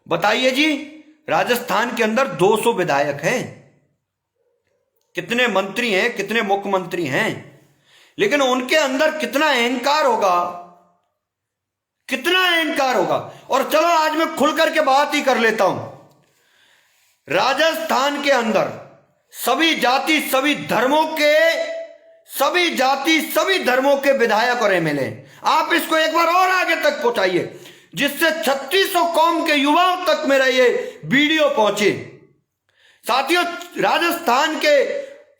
बताइए जी, राजस्थान के अंदर 200 विधायक हैं, कितने मंत्री हैं, कितने मुख्यमंत्री हैं, लेकिन उनके अंदर कितना अहंकार होगा, कितना अहंकार होगा। और चलो आज मैं खुल करके बात ही कर लेता हूं। राजस्थान के अंदर सभी जाति, सभी धर्मों के विधायक और एमएलए। आप इसको एक बार और आगे तक पहुंचाइए, जिससे 3600 कौम के युवाओं तक मेरा ये वीडियो पहुंचे। साथियों, राजस्थान के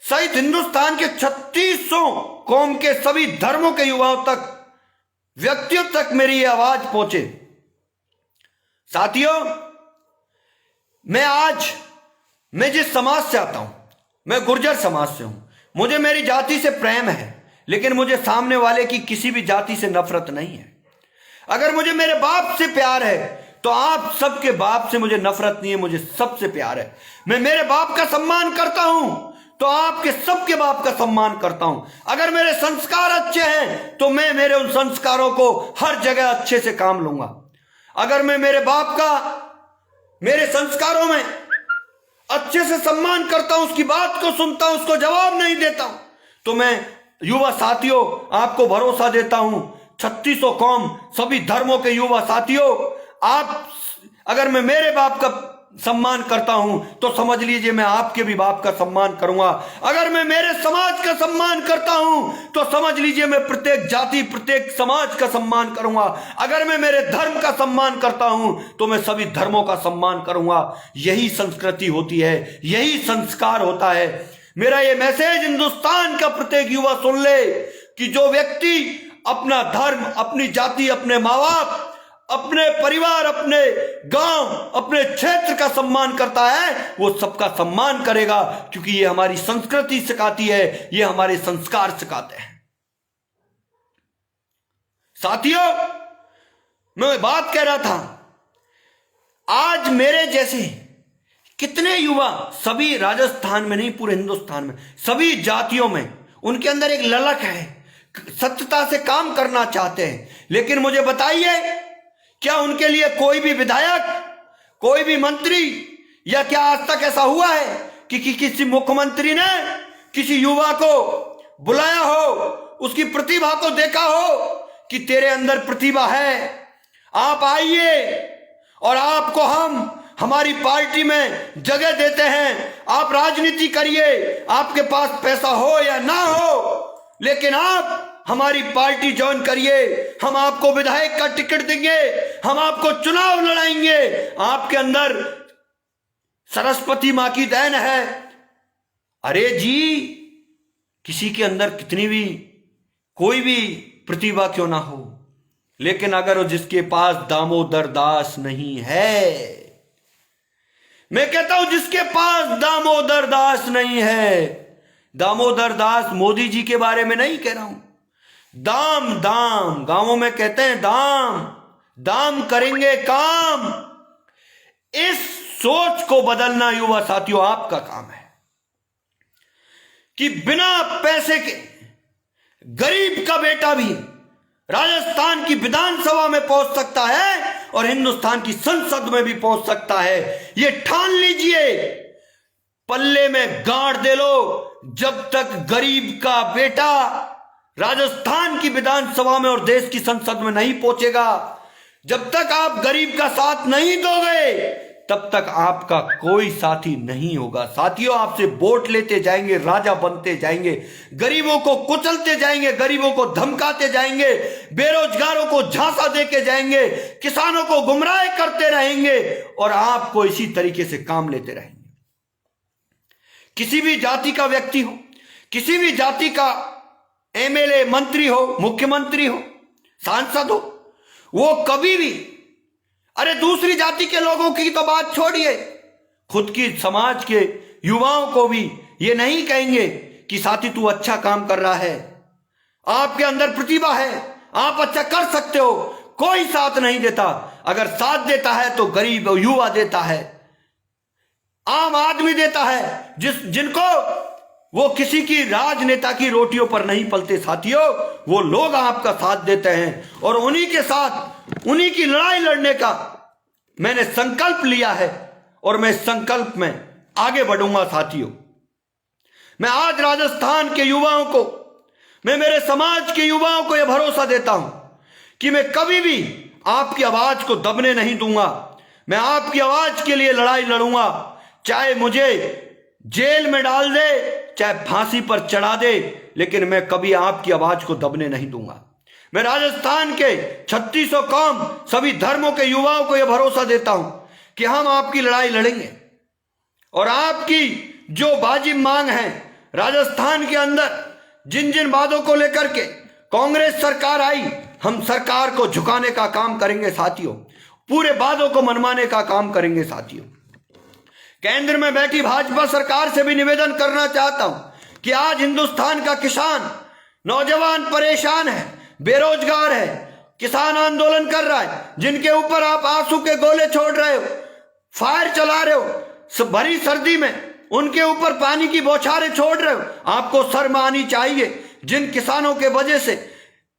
सहित हिंदुस्तान के 3600 कौम के सभी धर्मों के युवाओं तक, व्यक्तियों तक मेरी ये आवाज पहुंचे। साथियों, मैं जिस समाज से आता हूं, मैं गुर्जर समाज से हूं। मुझे मेरी जाति से प्रेम है, लेकिन मुझे सामने वाले की किसी भी जाति से नफरत नहीं है। अगर मुझे मेरे बाप से प्यार है, तो आप सबके बाप से मुझे नफरत नहीं है, मुझे सबसे प्यार है। मैं मेरे बाप का सम्मान करता हूं, तो आपके सबके बाप का सम्मान करता हूं। अगर मेरे संस्कार अच्छे हैं, तो मैं मेरे उन संस्कारों को हर जगह अच्छे से काम लूंगा। अगर मैं मेरे बाप का मेरे संस्कारों में अच्छे से सम्मान करता हूं, उसकी बात को सुनता हूं, उसको जवाब नहीं देता हूं। तो मैं युवा साथियों आपको भरोसा देता हूं, 3600 कौम, सभी धर्मों के युवा साथियों, आप अगर मैं मेरे बाप का सम्मान करता हूं तो समझ लीजिए मैं आपके भी बाप का सम्मान करूंगा। अगर मैं मेरे समाज का सम्मान करता हूं तो समझ लीजिए मैं प्रत्येक जाति, प्रत्येक समाज का सम्मान करूंगा। अगर मैं मेरे धर्म का सम्मान करता हूं तो मैं सभी धर्मों का सम्मान करूंगा। यही संस्कृति होती है, यही संस्कार होता है। मेरा ये मैसेज हिंदुस्तान का प्रत्येक युवा सुन ले कि जो व्यक्ति अपना धर्म, अपनी जाति, अपने माँ बाप, अपने परिवार, अपने गांव, अपने क्षेत्र का सम्मान करता है वो सबका सम्मान करेगा, क्योंकि ये हमारी संस्कृति सिखाती है, ये हमारे संस्कार सिखाते हैं। साथियों, मैं बात कह रहा था, आज मेरे जैसे कितने युवा, सभी राजस्थान में नहीं पूरे हिंदुस्तान में, सभी जातियों में उनके अंदर एक ललक है, सत्यता से काम करना चाहते हैं। लेकिन मुझे बताइए, क्या उनके लिए कोई भी विधायक, कोई भी मंत्री, या क्या आज तक ऐसा हुआ है कि किसी मुख्यमंत्री ने किसी युवा को बुलाया हो, उसकी प्रतिभा को देखा हो कि तेरे अंदर प्रतिभा है, आप आइए और आपको हम हमारी पार्टी में जगह देते हैं, आप राजनीति करिए, आपके पास पैसा हो या ना हो, लेकिन आप हमारी पार्टी ज्वाइन करिए, हम आपको विधायक का टिकट देंगे, हम आपको चुनाव लड़ाएंगे, आपके अंदर सरस्वती मां की देन है। अरे जी, किसी के अंदर कितनी भी कोई भी प्रतिभा क्यों ना हो, लेकिन अगर जिसके पास दामोदर दास नहीं है, मैं कहता हूं जिसके पास दामोदर दास नहीं है, दामोदर दास मोदी जी के बारे में नहीं कह रहा हूं, दाम दाम गांवों में कहते हैं दाम दाम करेंगे काम। इस सोच को बदलना युवा साथियों आपका काम है कि बिना पैसे के गरीब का बेटा भी राजस्थान की विधानसभा में पहुंच सकता है और हिंदुस्तान की संसद में भी पहुंच सकता है। यह ठान लीजिए, पल्ले में गांठ दे लो, जब तक गरीब का बेटा राजस्थान की विधानसभा में और देश की संसद में नहीं पहुंचेगा, जब तक आप गरीब का साथ नहीं दोगे, तब तक आपका कोई साथी नहीं होगा। साथियों, आपसे वोट लेते जाएंगे, राजा बनते जाएंगे, गरीबों को कुचलते जाएंगे, गरीबों को धमकाते जाएंगे, बेरोजगारों को झांसा देके जाएंगे, किसानों को गुमराह करते रहेंगे और आपको इसी तरीके से काम लेते रहेंगे। किसी भी जाति का व्यक्ति हो, किसी भी जाति का एमएलए, मंत्री हो, मुख्यमंत्री हो, सांसद हो, वो कभी भी, अरे दूसरी जाति के लोगों की तो बात छोड़िए, खुद की समाज के युवाओं को भी ये नहीं कहेंगे कि साथी तू अच्छा काम कर रहा है, आपके अंदर प्रतिभा है, आप अच्छा कर सकते हो। कोई साथ नहीं देता। अगर साथ देता है तो गरीब युवा देता है, आम आदमी देता है, जिनको वो किसी की राजनेता की रोटियों पर नहीं पलते। साथियों, वो लोग आपका साथ देते हैं और उन्हीं के साथ, उन्हीं की लड़ाई लड़ने का मैंने संकल्प लिया है और मैं संकल्प में आगे बढ़ूंगा। साथियों, मैं आज राजस्थान के युवाओं को, मैं मेरे समाज के युवाओं को यह भरोसा देता हूं कि मैं कभी भी आपकी आवाज को दबने नहीं दूंगा। मैं आपकी आवाज के लिए लड़ाई लड़ूंगा, चाहे मुझे जेल में डाल दे, चाहे फांसी पर चढ़ा दे, लेकिन मैं कभी आपकी आवाज को दबने नहीं दूंगा। मैं राजस्थान के 3600 कौम, सभी धर्मों के युवाओं को यह भरोसा देता हूं कि हम आपकी लड़ाई लड़ेंगे और आपकी जो वाजिब मांग है, राजस्थान के अंदर जिन जिन वादों को लेकर के कांग्रेस सरकार आई, हम सरकार को झुकाने का काम करेंगे। साथियों, पूरे वादों को मनवाने का काम करेंगे। साथियों, केंद्र में बैठी भाजपा सरकार से भी निवेदन करना चाहता हूं कि आज हिंदुस्तान का किसान, नौजवान परेशान है, बेरोजगार है, किसान आंदोलन कर रहा है, जिनके ऊपर आप आंसू के गोले छोड़ रहे हो, फायर चला रहे हो, भरी सर्दी में उनके ऊपर पानी की बौछारें छोड़ रहे हो, आपको शर्म आनी चाहिए। जिन किसानों के वजह से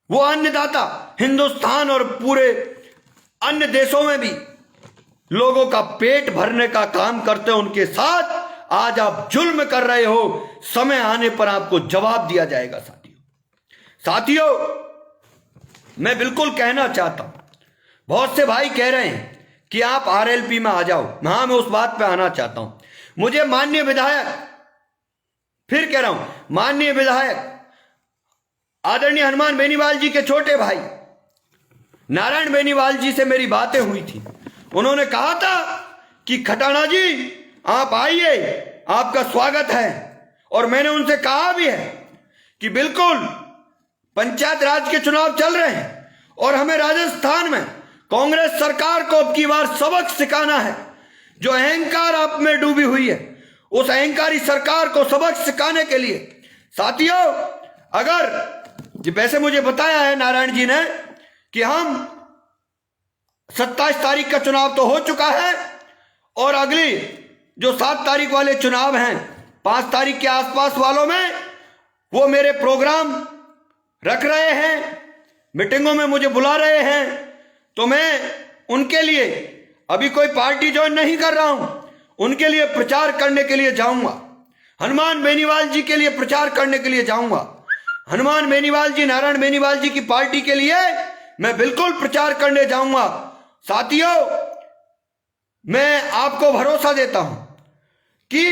वो अन्नदाता हिंदुस्तान और पूरे अन्य देशों में भी लोगों का पेट भरने का काम करते हैं, उनके साथ आज आप जुल्म कर रहे हो। समय आने पर आपको जवाब दिया जाएगा। साथियों, मैं बिल्कुल कहना चाहता हूं, बहुत से भाई कह रहे हैं कि आप आरएलपी में आ जाओ। हां, मैं उस बात पे आना चाहता हूं। मुझे माननीय विधायक, फिर कह रहा हूं, माननीय विधायक आदरणीय हनुमान बेनीवाल जी के छोटे भाई नारायण बेनीवाल जी से मेरी बातें हुई थी। उन्होंने कहा था कि खटाना जी आप आइए, आपका स्वागत है। और मैंने उनसे कहा भी है कि बिल्कुल पंचायत राज के चुनाव चल रहे हैं और हमें राजस्थान में कांग्रेस सरकार को अब की बार सबक सिखाना है। जो अहंकार आप में डूबी हुई है, उस अहंकारी सरकार को सबक सिखाने के लिए साथियों, अगर वैसे मुझे बताया है नारायण जी ने कि हम 27 तारीख का चुनाव तो हो चुका है और अगली जो 7 तारीख वाले चुनाव हैं, 5 तारीख के आसपास वालों में वो मेरे प्रोग्राम रख रहे हैं, मीटिंगों में मुझे बुला रहे हैं। तो मैं उनके लिए अभी कोई पार्टी ज्वाइन नहीं कर रहा हूं, उनके लिए प्रचार करने के लिए जाऊंगा। हनुमान बेनीवाल जी के लिए प्रचार करने के लिए जाऊंगा। हनुमान बेनीवाल जी, नारायण बेनीवाल जी की पार्टी के लिए मैं बिल्कुल प्रचार करने जाऊंगा। साथियों, मैं आपको भरोसा देता हूं कि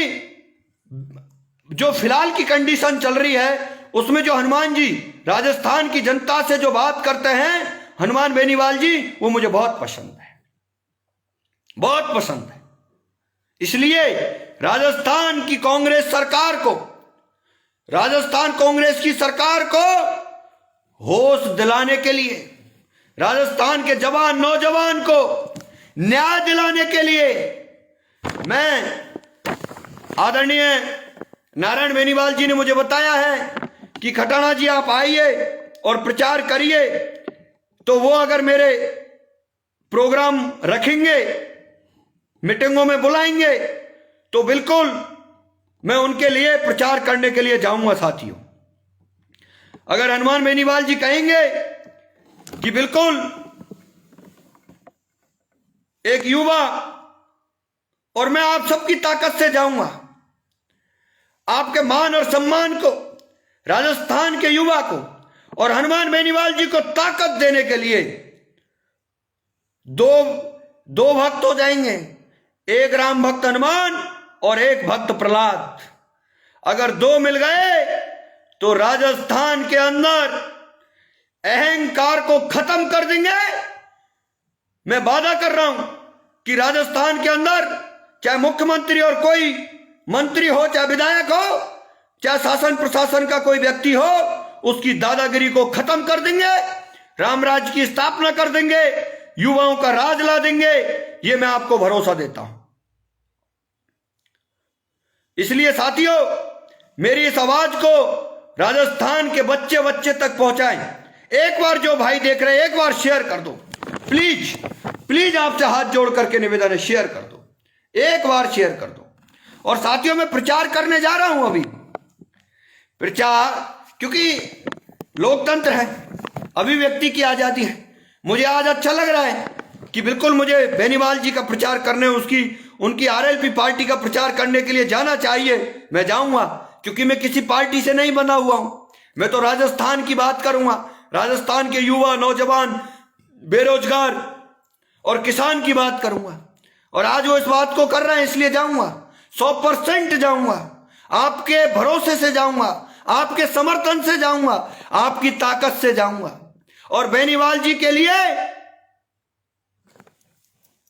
जो फिलहाल की कंडीशन चल रही है उसमें जो हनुमान जी राजस्थान की जनता से जो बात करते हैं, हनुमान बेनीवाल जी, वो मुझे बहुत पसंद है, बहुत पसंद है। इसलिए राजस्थान की कांग्रेस सरकार को, राजस्थान कांग्रेस की सरकार को होश दिलाने के लिए, राजस्थान के जवान नौजवान को न्याय दिलाने के लिए मैं, आदरणीय नारायण बेनीवाल जी ने मुझे बताया है कि खटाना जी आप आइए और प्रचार करिए। तो वो अगर मेरे प्रोग्राम रखेंगे, मीटिंगों में बुलाएंगे, तो बिल्कुल मैं उनके लिए प्रचार करने के लिए जाऊंगा। साथियों, अगर हनुमान बेनीवाल जी कहेंगे कि बिल्कुल एक युवा, और मैं आप सबकी ताकत से जाऊंगा, आपके मान और सम्मान को, राजस्थान के युवा को और हनुमान बेनीवाल जी को ताकत देने के लिए दो भक्त हो जाएंगे, एक राम भक्त हनुमान और एक भक्त प्रहलाद। अगर दो मिल गए तो राजस्थान के अंदर अहंकार को खत्म कर देंगे। मैं वादा कर रहा हूं कि राजस्थान के अंदर चाहे मुख्यमंत्री और कोई मंत्री हो, चाहे विधायक हो, चाहे शासन प्रशासन का कोई व्यक्ति हो, उसकी दादागिरी को खत्म कर देंगे, रामराज की स्थापना कर देंगे, युवाओं का राज ला देंगे। ये मैं आपको भरोसा देता हूं। इसलिए साथियों, मेरी इस आवाज को राजस्थान के बच्चे बच्चे तक पहुंचाएं। एक बार जो भाई देख रहे हैं, एक बार शेयर कर दो प्लीज, प्लीज आपसे हाथ जोड़ करके निवेदन है, शेयर कर दो, एक बार शेयर कर दो। और साथियों, मैं प्रचार करने जा रहा हूं अभी, प्रचार, क्योंकि लोकतंत्र है, अभिव्यक्ति की आजादी है। मुझे आज अच्छा लग रहा है कि बिल्कुल मुझे बेनीवाल जी का प्रचार करने, उनकी आरएलपी पार्टी का प्रचार करने के लिए जाना चाहिए। मैं जाऊंगा, क्योंकि मैं किसी पार्टी से नहीं बना हुआ हूं। मैं तो राजस्थान की बात करूंगा, राजस्थान के युवा, नौजवान, बेरोजगार और किसान की बात करूंगा। और आज वो इस बात को कर रहे हैं, इसलिए जाऊंगा, 100% जाऊंगा, आपके भरोसे से जाऊंगा, आपके समर्थन से जाऊंगा, आपकी ताकत से जाऊंगा। और बेनीवाल जी के लिए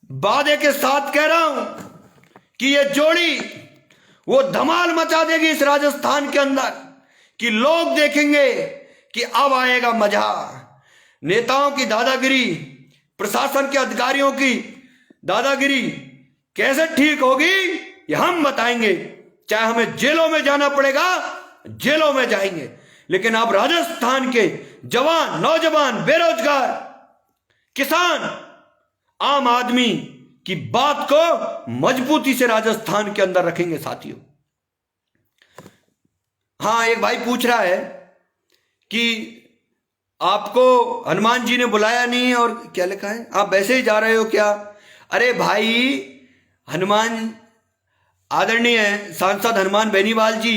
वादे के साथ कह रहा हूं कि ये जोड़ी वो धमाल मचा देगी इस राजस्थान के अंदर, कि लोग देखेंगे कि अब आएगा मजा। नेताओं की दादागिरी, प्रशासन के अधिकारियों की दादागिरी कैसे ठीक होगी, ये हम बताएंगे। चाहे हमें जेलों में जाना पड़ेगा, जेलों में जाएंगे, लेकिन अब राजस्थान के जवान, नौजवान, बेरोजगार, किसान, आम आदमी की बात को मजबूती से राजस्थान के अंदर रखेंगे। साथियों, हां, एक भाई पूछ रहा है कि आपको हनुमान जी ने बुलाया नहीं, और क्या लिखा है, आप वैसे ही जा रहे हो क्या? अरे भाई, हनुमान, आदरणीय सांसद हनुमान बेनीवाल जी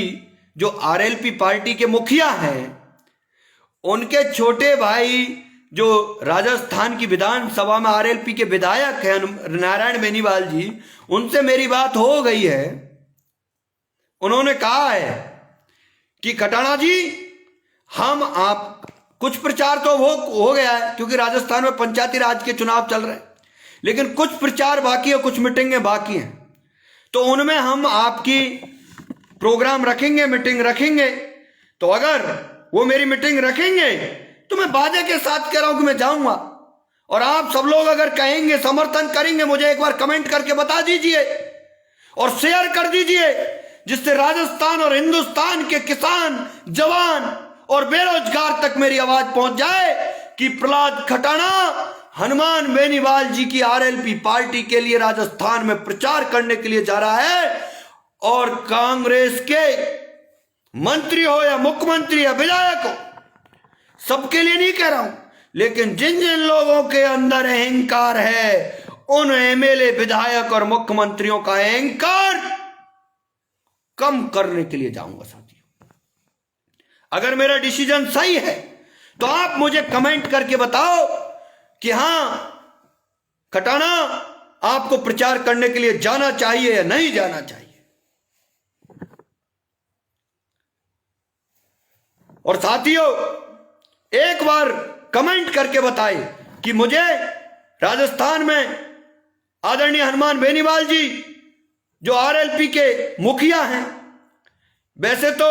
जो आरएलपी पार्टी के मुखिया हैं, उनके छोटे भाई जो राजस्थान की विधानसभा में आरएलपी के विधायक हैं नारायण बेनीवाल जी, उनसे मेरी बात हो गई है। उन्होंने कहा है कि खटाना जी, हम आप कुछ प्रचार तो हो गया है क्योंकि राजस्थान में पंचायती राज के चुनाव चल रहे हैं, लेकिन कुछ प्रचार बाकी है, कुछ मीटिंगें बाकी हैं। तो उनमें हम आपकी प्रोग्राम रखेंगे, मीटिंग रखेंगे। तो अगर वो मेरी मीटिंग रखेंगे तो मैं वादे के साथ कह रहा हूं कि मैं जाऊंगा। और आप सब लोग अगर कहेंगे, समर्थन करेंगे, मुझे एक बार कमेंट करके बता दीजिए और शेयर कर दीजिए, जिससे राजस्थान और हिंदुस्तान के किसान, जवान और बेरोजगार तक मेरी आवाज पहुंच जाए कि प्रहलाद खटाना हनुमान बेनीवाल जी की आरएलपी पार्टी के लिए राजस्थान में प्रचार करने के लिए जा रहा है। और कांग्रेस के मंत्री हो या मुख्यमंत्री या विधायक हो, सबके लिए नहीं कह रहा हूं, लेकिन जिन जिन लोगों के अंदर अहंकार है, उन एमएलए, विधायक और मुख्यमंत्रियों का अहंकार कम करने के लिए जाऊंगा साथियों। अगर मेरा डिसीजन सही है तो आप मुझे कमेंट करके बताओ कि हां, खटाना आपको प्रचार करने के लिए जाना चाहिए या नहीं जाना चाहिए। और साथियों, एक बार कमेंट करके बताएं कि मुझे राजस्थान में आदरणीय हनुमान बेनीवाल जी जो आरएलपी के मुखिया हैं, वैसे तो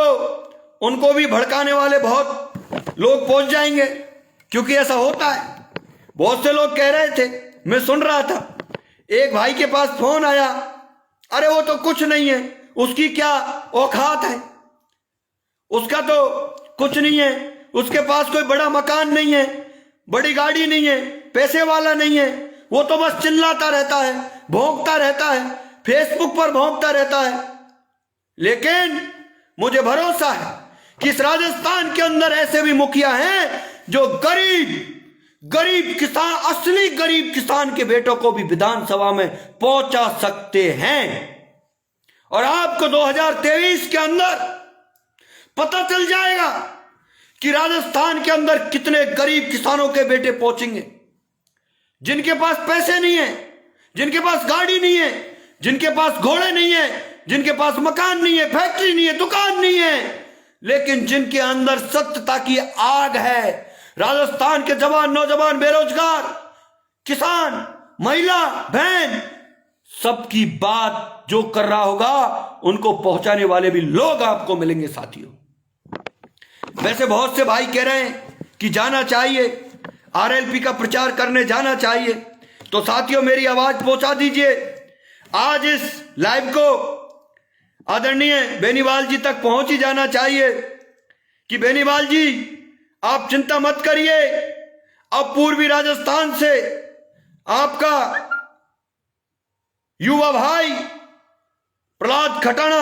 उनको भी भड़काने वाले बहुत लोग पहुंच जाएंगे क्योंकि ऐसा होता है। बहुत से लोग कह रहे थे, मैं सुन रहा था, एक भाई के पास फोन आया, अरे वो तो कुछ नहीं है, उसकी क्या औकात है, उसका तो कुछ नहीं है, उसके पास कोई बड़ा मकान नहीं है, बड़ी गाड़ी नहीं है, पैसे वाला नहीं है, वो तो बस चिल्लाता रहता है, भौंकता रहता है, फेसबुक पर भौंकता रहता है। लेकिन मुझे भरोसा है कि इस राजस्थान के अंदर ऐसे भी मुखिया हैं जो गरीब किसान, असली गरीब किसान के बेटों को भी विधानसभा में पहुंचा सकते हैं। और आपको 2023 के अंदर पता चल जाएगा कि राजस्थान के अंदर कितने गरीब किसानों के बेटे पहुंचेंगे, जिनके पास पैसे नहीं है, जिनके पास गाड़ी नहीं है, जिनके पास घोड़े नहीं है, जिनके पास मकान नहीं है, फैक्ट्री नहीं है, दुकान नहीं है, लेकिन जिनके अंदर सत्यता की आग है। राजस्थान के जवान, नौजवान, बेरोजगार, किसान, महिला, बहन, सबकी बात जो कर रहा होगा उनको पहुंचाने वाले भी लोग आपको मिलेंगे साथियों। वैसे बहुत से भाई कह रहे हैं कि जाना चाहिए, आरएलपी का प्रचार करने जाना चाहिए। तो साथियों, मेरी आवाज पहुंचा दीजिए। आज इस लाइव को आदरणीय बेनीवाल जी तक पहुंच ही जाना चाहिए कि बेनीवाल जी, आप चिंता मत करिए, अब पूर्वी राजस्थान से आपका युवा भाई प्रहलाद खटाना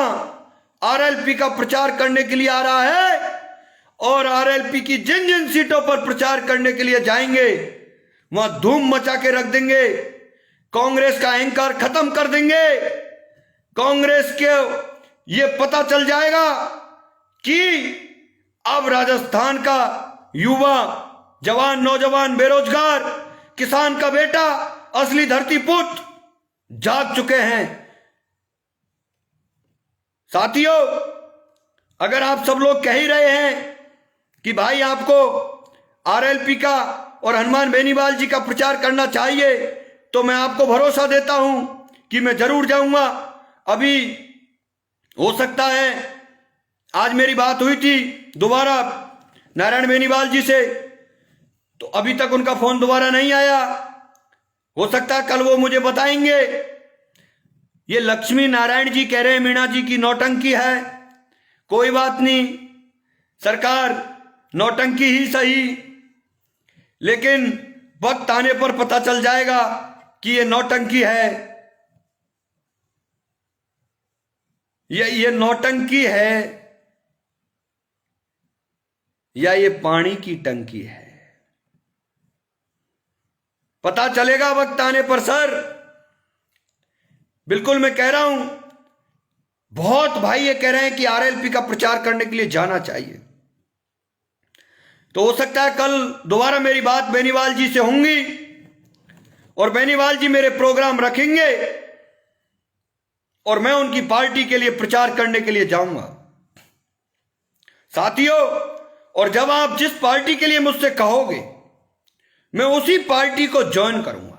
आरएलपी का प्रचार करने के लिए आ रहा है और आरएलपी की जिन जिन सीटों पर प्रचार करने के लिए जाएंगे वहां धूम मचा के रख देंगे, कांग्रेस का अहंकार खत्म कर देंगे। कांग्रेस के ये पता चल जाएगा कि अब राजस्थान का युवा, जवान, नौजवान, बेरोजगार, किसान का बेटा, असली धरती पुत्र जाग चुके हैं। साथियों, अगर आप सब लोग कह ही रहे हैं कि भाई आपको आरएलपी का और हनुमान बेनीवाल जी का प्रचार करना चाहिए, तो मैं आपको भरोसा देता हूं कि मैं जरूर जाऊंगा। अभी हो सकता है, आज मेरी बात हुई थी दोबारा नारायण बेनीवाल जी से, तो अभी तक उनका फोन दोबारा नहीं आया। हो सकता है कल वो मुझे बताएंगे। ये लक्ष्मी नारायण जी कह रहे हैं मीणा जी की नौटंकी है। कोई बात नहीं, सरकार नौटंकी ही सही, लेकिन वक्त आने पर पता चल जाएगा कि ये नौटंकी है, ये नौटंकी है या ये पानी की टंकी है। पता चलेगा वक्त आने पर सर। बिल्कुल मैं कह रहा हूं, बहुत भाई ये कह रहे हैं कि आरएलपी का प्रचार करने के लिए जाना चाहिए। तो हो सकता है कल दोबारा मेरी बात बेनीवाल जी से होंगी और बेनीवाल जी मेरे प्रोग्राम रखेंगे और मैं उनकी पार्टी के लिए प्रचार करने के लिए जाऊंगा साथियों। और जब आप जिस पार्टी के लिए मुझसे कहोगे, मैं उसी पार्टी को ज्वाइन करूंगा।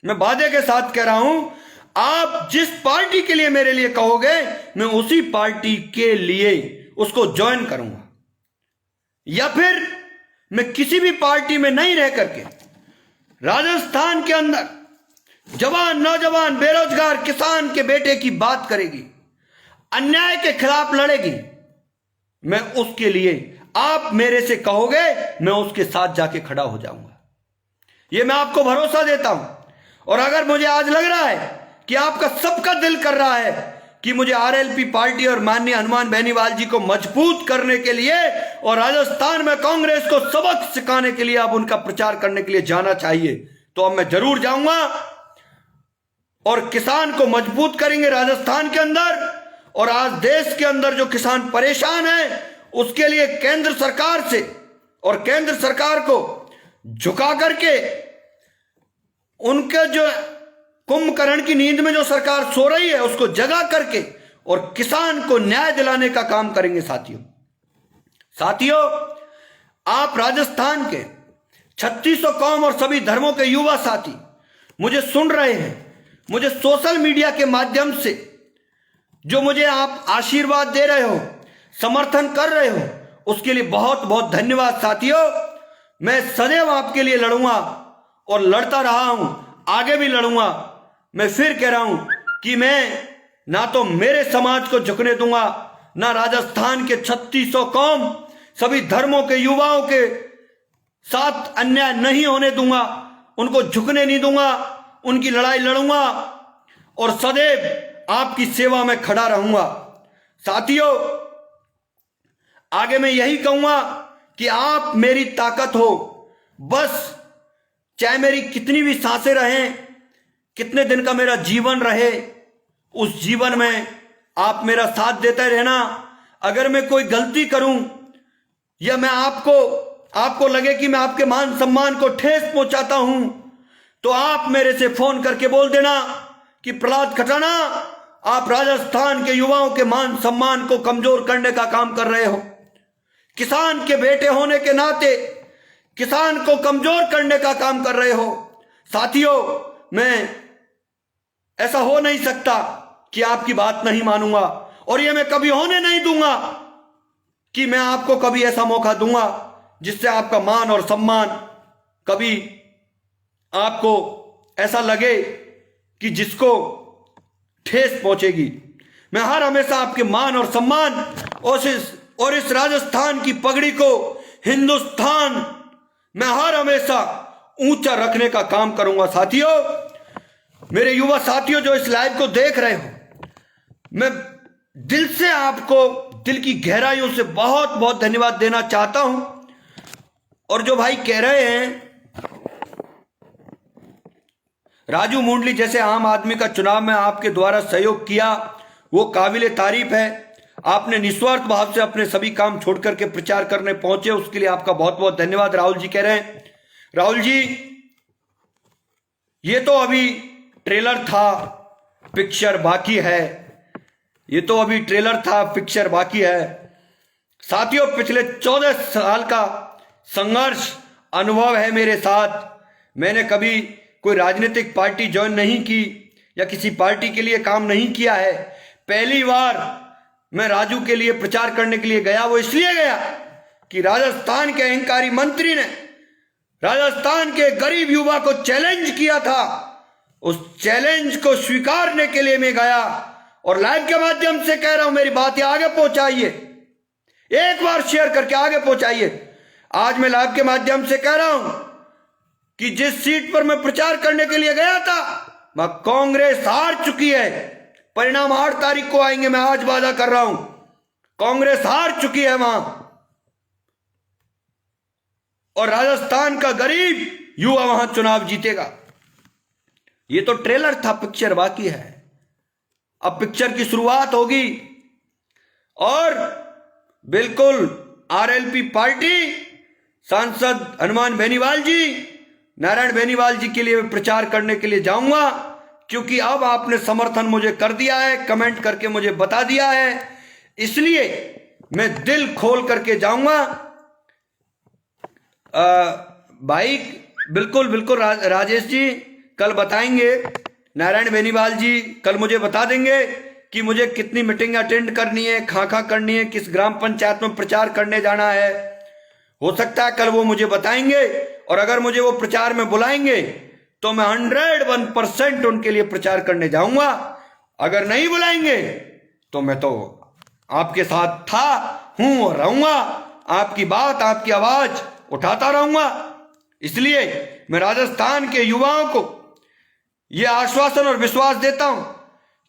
मैं वादे के साथ कह रहा हूं, आप जिस पार्टी के लिए मेरे लिए कहोगे, मैं उसी पार्टी के लिए उसको ज्वाइन करूंगा। या फिर मैं किसी भी पार्टी में नहीं रह करके राजस्थान के अंदर जवान, नौजवान, बेरोजगार किसान के बेटे की बात करेगी, अन्याय के खिलाफ लड़ेगी, मैं उसके लिए, आप मेरे से कहोगे, मैं उसके साथ जाके खड़ा हो जाऊंगा। यह मैं आपको भरोसा देता हूं। और अगर मुझे आज लग रहा है कि आपका सबका दिल कर रहा है कि मुझे आरएलपी पार्टी और माननीय हनुमान बेनीवाल जी को मजबूत करने के लिए और राजस्थान में कांग्रेस को सबक सिखाने के लिए, अब उनका प्रचार करने के लिए जाना चाहिए, तो अब मैं जरूर जाऊंगा और किसान को मजबूत करेंगे राजस्थान के अंदर। और आज देश के अंदर जो किसान परेशान है, उसके लिए केंद्र सरकार से और केंद्र सरकार को झुका करके, उनके जो कुंभकर्ण की नींद में जो सरकार सो रही है उसको जगा करके और किसान को न्याय दिलाने का काम करेंगे साथियों। आप राजस्थान के 3600 कौम और सभी धर्मों के युवा साथी मुझे सुन रहे हैं, मुझे सोशल मीडिया के माध्यम से जो मुझे आप आशीर्वाद दे रहे हो, समर्थन कर रहे हो, उसके लिए बहुत बहुत धन्यवाद साथियों। मैं सदैव आपके लिए लड़ूंगा और लड़ता रहा हूं, आगे भी लड़ूंगा। मैं फिर कह रहा हूं कि मैं ना तो मेरे समाज को झुकने दूंगा, ना राजस्थान के 3600 कौम, सभी धर्मों के युवाओं के साथ अन्याय नहीं होने दूंगा, उनको झुकने नहीं दूंगा, उनकी लड़ाई लड़ूंगा और सदैव आपकी सेवा में खड़ा रहूंगा साथियों। आगे मैं यही कहूंगा कि आप मेरी ताकत हो, बस चाहे मेरी कितनी भी सांसें रहें, कितने दिन का मेरा जीवन रहे, उस जीवन में आप मेरा साथ देते रहना। अगर मैं कोई गलती करूं या मैं आपको लगे कि मैं आपके मान सम्मान को ठेस पहुंचाता हूं, तो आप मेरे से फोन करके बोल देना कि प्रहलाद खटाना, आप राजस्थान के युवाओं के मान सम्मान को कमजोर करने का काम कर रहे हो। किसान के बेटे होने के नाते किसान को कमजोर करने का काम कर रहे हो साथियों। मैं ऐसा हो नहीं सकता कि आपकी बात नहीं मानूंगा, और ये मैं कभी होने नहीं दूंगा कि मैं आपको कभी ऐसा मौका दूंगा जिससे आपका मान और सम्मान, कभी आपको ऐसा लगे कि जिसको ठेस पहुंचेगी। मैं हर हमेशा आपके मान और सम्मान और इस राजस्थान की पगड़ी को हिंदुस्तान में हर हमेशा ऊंचा रखने का काम करूंगा साथियों। मेरे युवा साथियों जो इस लाइव को देख रहे हो, मैं दिल से आपको, दिल की गहराइयों से बहुत बहुत धन्यवाद देना चाहता हूं। और जो भाई कह रहे हैं राजू मुंडली जैसे आम आदमी का चुनाव में आपके द्वारा सहयोग किया, वो काबिले तारीफ है। आपने निस्वार्थ भाव से अपने सभी काम छोड़ करके प्रचार करने पहुंचे, उसके लिए आपका बहुत बहुत धन्यवाद। राहुल जी कह रहे हैं, राहुल जी ये तो अभी ट्रेलर था, पिक्चर बाकी है। ये तो अभी ट्रेलर था, पिक्चर बाकी है साथियों। पिछले 14 साल का संघर्ष अनुभव है मेरे साथ। मैंने कभी कोई राजनीतिक पार्टी ज्वाइन नहीं की या किसी पार्टी के लिए काम नहीं किया है। पहली बार मैं राजू के लिए प्रचार करने के लिए गया, वो इसलिए गया कि राजस्थान के अहंकारी मंत्री ने राजस्थान के गरीब युवा को चैलेंज किया था। उस चैलेंज को स्वीकारने के लिए मैं गया और लाइव के माध्यम से कह रहा हूं, मेरी बातें आगे पहुंचाइए, एक बार शेयर करके आगे पहुंचाइए। आज मैं लाइव के माध्यम से कह रहा हूं कि जिस सीट पर मैं प्रचार करने के लिए गया था, वह कांग्रेस हार चुकी है। परिणाम 8 तारीख को आएंगे, मैं आज वादा कर रहा हूं, कांग्रेस हार चुकी है वहां, और राजस्थान का गरीब युवा वहां चुनाव जीतेगा। ये तो ट्रेलर था, पिक्चर बाकी है। अब पिक्चर की शुरुआत होगी और बिल्कुल आरएलपी पार्टी, सांसद हनुमान बेनीवाल जी, नारायण बेनीवाल जी के लिए प्रचार करने के लिए जाऊंगा, क्योंकि अब आपने समर्थन मुझे कर दिया है, कमेंट करके मुझे बता दिया है, इसलिए मैं दिल खोल करके जाऊंगा। भाई बिल्कुल बिल्कुल राजेश जी कल बताएंगे, नारायण बेनीवाल जी कल मुझे बता देंगे कि मुझे कितनी मीटिंग अटेंड करनी है, कहाँ करनी है, किस ग्राम पंचायत में प्रचार करने जाना है। हो सकता है कल वो मुझे बताएंगे, और अगर मुझे वो प्रचार में बुलाएंगे तो मैं 101% उनके लिए प्रचार करने जाऊंगा। अगर नहीं बुलाएंगे तो मैं तो आपके साथ था, हूं और रहूंगा, आपकी बात, आपकी आवाज उठाता रहूंगा। इसलिए मैं राजस्थान के युवाओं को यह आश्वासन और विश्वास देता हूं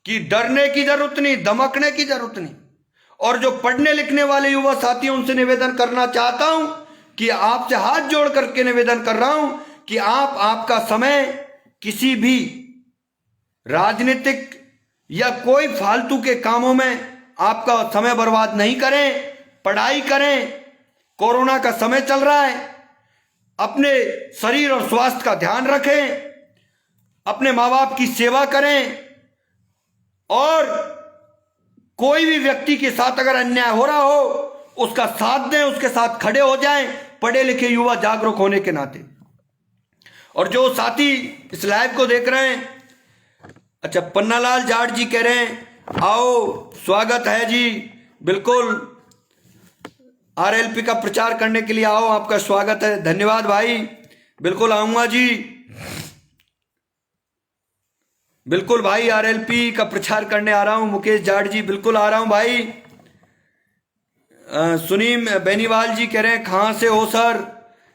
कि डरने की जरूरत नहीं, धमकने की जरूरत नहीं। और जो पढ़ने लिखने वाले युवा साथी, उनसे निवेदन करना चाहता हूं कि आपसे हाथ जोड़ करके निवेदन कर रहा हूं कि आप आपका समय किसी भी राजनीतिक या कोई फालतू के कामों में आपका समय बर्बाद नहीं करें, पढ़ाई करें। कोरोना का समय चल रहा है, अपने शरीर और स्वास्थ्य का ध्यान रखें, अपने माँ बाप की सेवा करें, और कोई भी व्यक्ति के साथ अगर अन्याय हो रहा हो उसका साथ दें, उसके साथ खड़े हो जाएं, पढ़े लिखे युवा जागरूक होने के नाते। और जो साथी इस लाइव को देख रहे हैं, अच्छा पन्नालाल जाट जी कह रहे हैं आओ, स्वागत है जी, बिल्कुल आरएलपी का प्रचार करने के लिए आओ, आपका स्वागत है, धन्यवाद भाई, बिल्कुल आऊंगा जी, बिल्कुल भाई आरएलपी का प्रचार करने आ रहा हूं। मुकेश जाट जी बिल्कुल आ रहा हूं भाई। सुनीम बेनीवाल जी कह रहे हैं कहां से हो सर?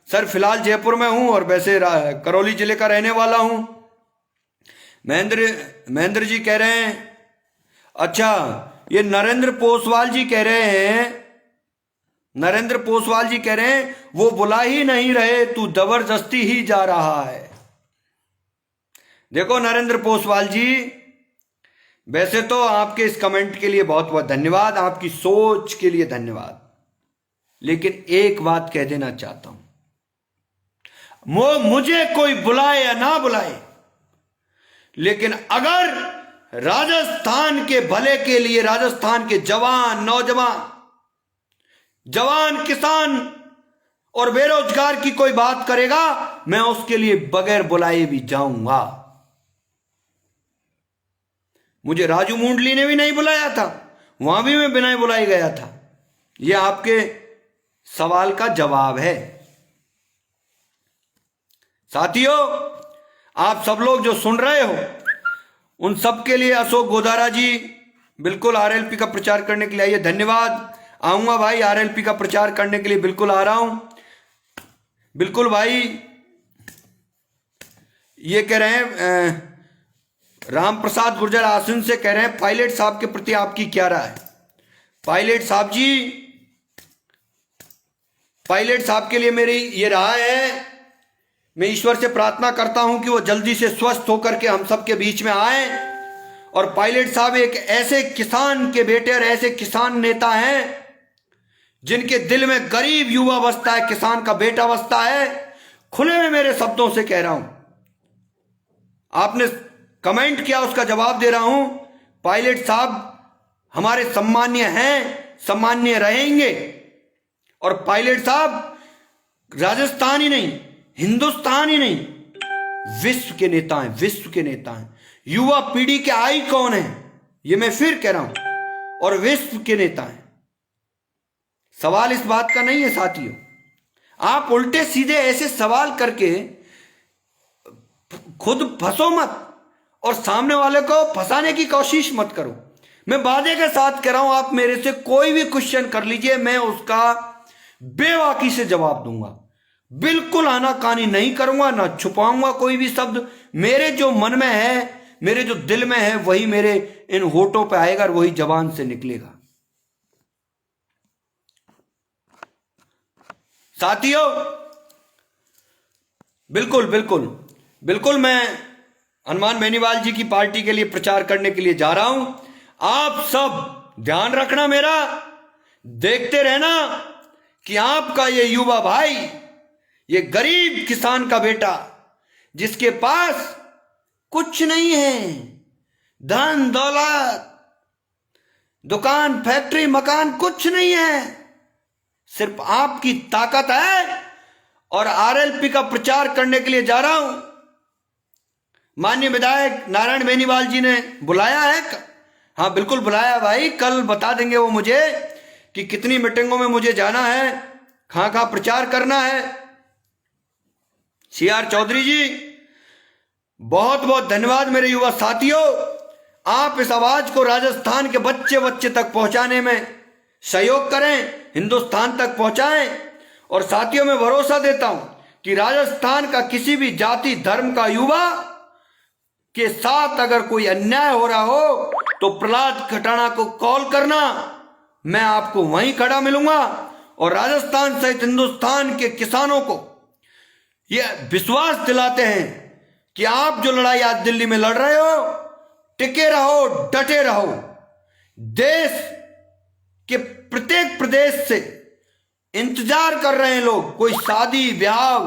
सर फिलहाल जयपुर में हूं और वैसे करौली जिले का रहने वाला हूं। महेंद्र जी कह रहे हैं, अच्छा ये नरेंद्र पोसवाल जी कह रहे हैं, नरेंद्र पोसवाल जी कह रहे हैं वो बुला ही नहीं रहे, तू जबरदस्ती ही जा रहा है। देखो नरेंद्र पोसवाल जी, वैसे तो आपके इस कमेंट के लिए बहुत बहुत धन्यवाद, आपकी सोच के लिए धन्यवाद, लेकिन एक बात कह देना चाहता हूं, मुझे कोई बुलाए या ना बुलाए, लेकिन अगर राजस्थान के भले के लिए, राजस्थान के जवान, नौजवान, जवान, किसान और बेरोजगार की कोई बात करेगा, मैं उसके लिए बगैर बुलाए भी जाऊंगा। मुझे राजू मुंडली ने भी नहीं बुलाया था, वहां भी मैं बिना बुलाए गया था। यह आपके सवाल का जवाब है। साथियों, आप सब लोग जो सुन रहे हो, उन सब के लिए अशोक गोदारा जी बिल्कुल आरएलपी का प्रचार करने के लिए आइए, धन्यवाद। आऊंगा भाई, आरएलपी का प्रचार करने के लिए बिल्कुल आ रहा हूं, बिल्कुल भाई। ये कह रहे हैं राम प्रसाद गुर्जर आसिन से कह रहे हैं पायलट साहब के प्रति आपकी क्या राय है? पायलट साहब जी, पायलट साहब के लिए मेरी ये राय है, मैं ईश्वर से प्रार्थना करता हूं कि वो जल्दी से स्वस्थ होकर के हम सबके बीच में आए। और पायलट साहब एक ऐसे किसान के बेटे और ऐसे किसान नेता हैं जिनके दिल में गरीब युवा बसता है, किसान का बेटा बसता है। खुले में मेरे शब्दों से कह रहा हूं, आपने कमेंट किया उसका जवाब दे रहा हूं। पायलट साहब हमारे सम्मान्य हैं, सम्मान्य रहेंगे। और पायलट साहब राजस्थान ही नहीं, हिंदुस्तान ही नहीं, विश्व के नेता हैं, विश्व के नेता हैं, युवा पीढ़ी के आइकॉन हैं, ये मैं फिर कह रहा हूं, और विश्व के नेता हैं। सवाल इस बात का नहीं है साथियों, आप उल्टे सीधे ऐसे सवाल करके खुद फंसो मत और सामने वाले को फंसाने की कोशिश मत करो। मैं वादे के साथ कह रहा हूं, आप मेरे से कोई भी क्वेश्चन कर लीजिए, मैं उसका बेबाकी से जवाब दूंगा, बिल्कुल आनाकानी नहीं करूंगा, ना छुपाऊंगा कोई भी शब्द। मेरे जो मन में है, मेरे जो दिल में है, वही मेरे इन होठों पे आएगा और वही जबान से निकलेगा। साथियों, बिल्कुल बिल्कुल बिल्कुल मैं हनुमान बेनीवाल जी की पार्टी के लिए प्रचार करने के लिए जा रहा हूं। आप सब ध्यान रखना मेरा, देखते रहना कि आपका ये युवा भाई, ये गरीब किसान का बेटा जिसके पास कुछ नहीं है, धन दौलत, दुकान फैक्ट्री मकान कुछ नहीं है, सिर्फ आपकी ताकत है, और आरएलपी का प्रचार करने के लिए जा रहा हूं। माननीय विधायक नारायण बेनीवाल जी ने बुलाया है। हाँ बिल्कुल बुलाया भाई, कल बता देंगे वो मुझे कि कितनी मीटिंगों में मुझे जाना है, कहां कहां प्रचार करना है। सीआर चौधरी जी बहुत बहुत धन्यवाद। मेरे युवा साथियों, आप इस आवाज को राजस्थान के बच्चे बच्चे तक पहुंचाने में सहयोग करें, हिंदुस्तान तक पहुंचाएं। और साथियों, मैं भरोसा देता हूं कि राजस्थान का किसी भी जाति धर्म का युवा के साथ अगर कोई अन्याय हो रहा हो तो प्रहलाद खटाना को कॉल करना, मैं आपको वहीं खड़ा मिलूंगा। और राजस्थान सहित हिंदुस्तान के किसानों को यह विश्वास दिलाते हैं कि आप जो लड़ाई आज दिल्ली में लड़ रहे हो, टिके रहो, डटे रहो। देश के प्रत्येक प्रदेश से इंतजार कर रहे हैं लोग, कोई शादी ब्याह,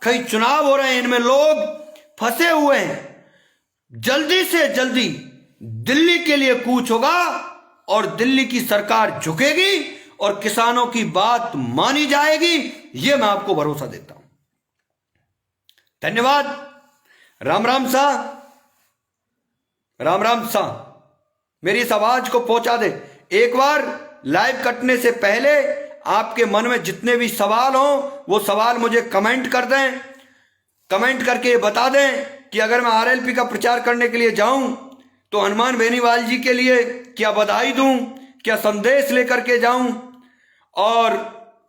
कई चुनाव हो रहे हैं, इनमें लोग फंसे हुए हैं। जल्दी से जल्दी दिल्ली के लिए कूच होगा और दिल्ली की सरकार झुकेगी और किसानों की बात मानी जाएगी, यह मैं आपको भरोसा देता हूं। धन्यवाद। राम राम सा, राम राम सा। मेरी इस आवाज को पहुंचा दे। एक बार लाइव कटने से पहले आपके मन में जितने भी सवाल हों वो सवाल मुझे कमेंट कर दें, कमेंट करके बता दें कि अगर मैं आरएलपी का प्रचार करने के लिए जाऊं तो हनुमान बेनीवाल जी के लिए क्या बधाई दूं, क्या संदेश लेकर के जाऊं, और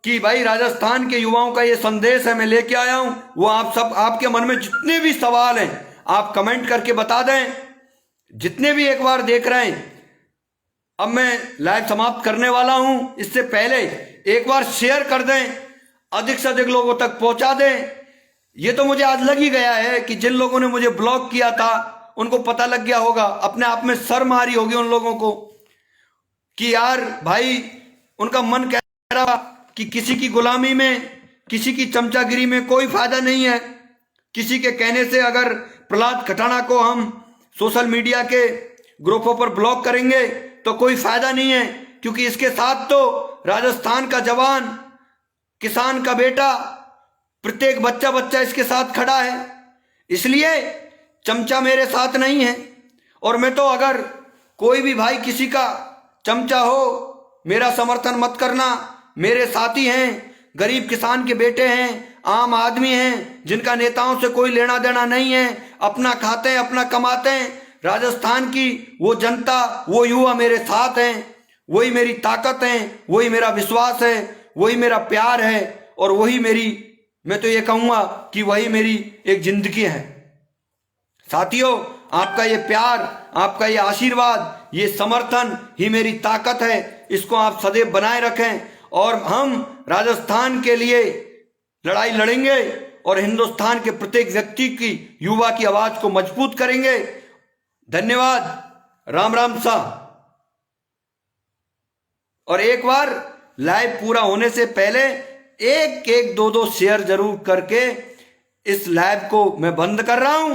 कि भाई राजस्थान के युवाओं का ये संदेश है मैं लेके आया हूं। वो आप सब, आपके मन में जितने भी सवाल हैं आप कमेंट करके बता दें। जितने भी एक बार देख रहे हैं, अब मैं लाइव समाप्त करने वाला हूं, इससे पहले एक बार शेयर कर दें, अधिक से अधिक लोगों तक पहुंचा दें। ये तो मुझे आज लग ही गया है कि जिन लोगों ने मुझे ब्लॉक किया था उनको पता लग गया होगा, अपने आप में शर्म आ रही होगी उन लोगों को कि यार भाई, उनका मन कह रहा कि किसी की गुलामी में, किसी की चमचागिरी में कोई फायदा नहीं है। किसी के कहने से अगर प्रहलाद खटाना को हम सोशल मीडिया के ग्रुपों पर ब्लॉक करेंगे तो कोई फायदा नहीं है, क्योंकि इसके साथ तो राजस्थान का जवान, किसान का बेटा, प्रत्येक बच्चा बच्चा इसके साथ खड़ा है। इसलिए चमचा मेरे साथ नहीं है। और मैं तो, अगर कोई भी भाई किसी का चमचा हो, मेरा समर्थन मत करना। मेरे साथी हैं, गरीब किसान के बेटे हैं, आम आदमी हैं, जिनका नेताओं से कोई लेना देना नहीं है, अपना खाते हैं, अपना कमाते हैं। राजस्थान की वो जनता, वो युवा मेरे साथ हैं, वही मेरी ताकत है, वही मेरा विश्वास है, वही मेरा प्यार है, और वही मेरी, मैं तो ये कहूंगा कि वही मेरी एक जिंदगी है। साथियों, आपका ये प्यार, आपका ये आशीर्वाद, ये समर्थन ही मेरी ताकत है। इसको आप सदैव बनाए रखें और हम राजस्थान के लिए लड़ाई लड़ेंगे और हिंदुस्तान के प्रत्येक व्यक्ति की, युवा की आवाज को मजबूत करेंगे। धन्यवाद। राम राम सा। और एक बार लाइव पूरा होने से पहले एक एक दो दो शेयर जरूर करके इस लाइव को मैं बंद कर रहा हूं,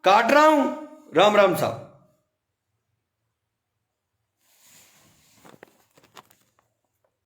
काट रहा हूं। राम राम साहब।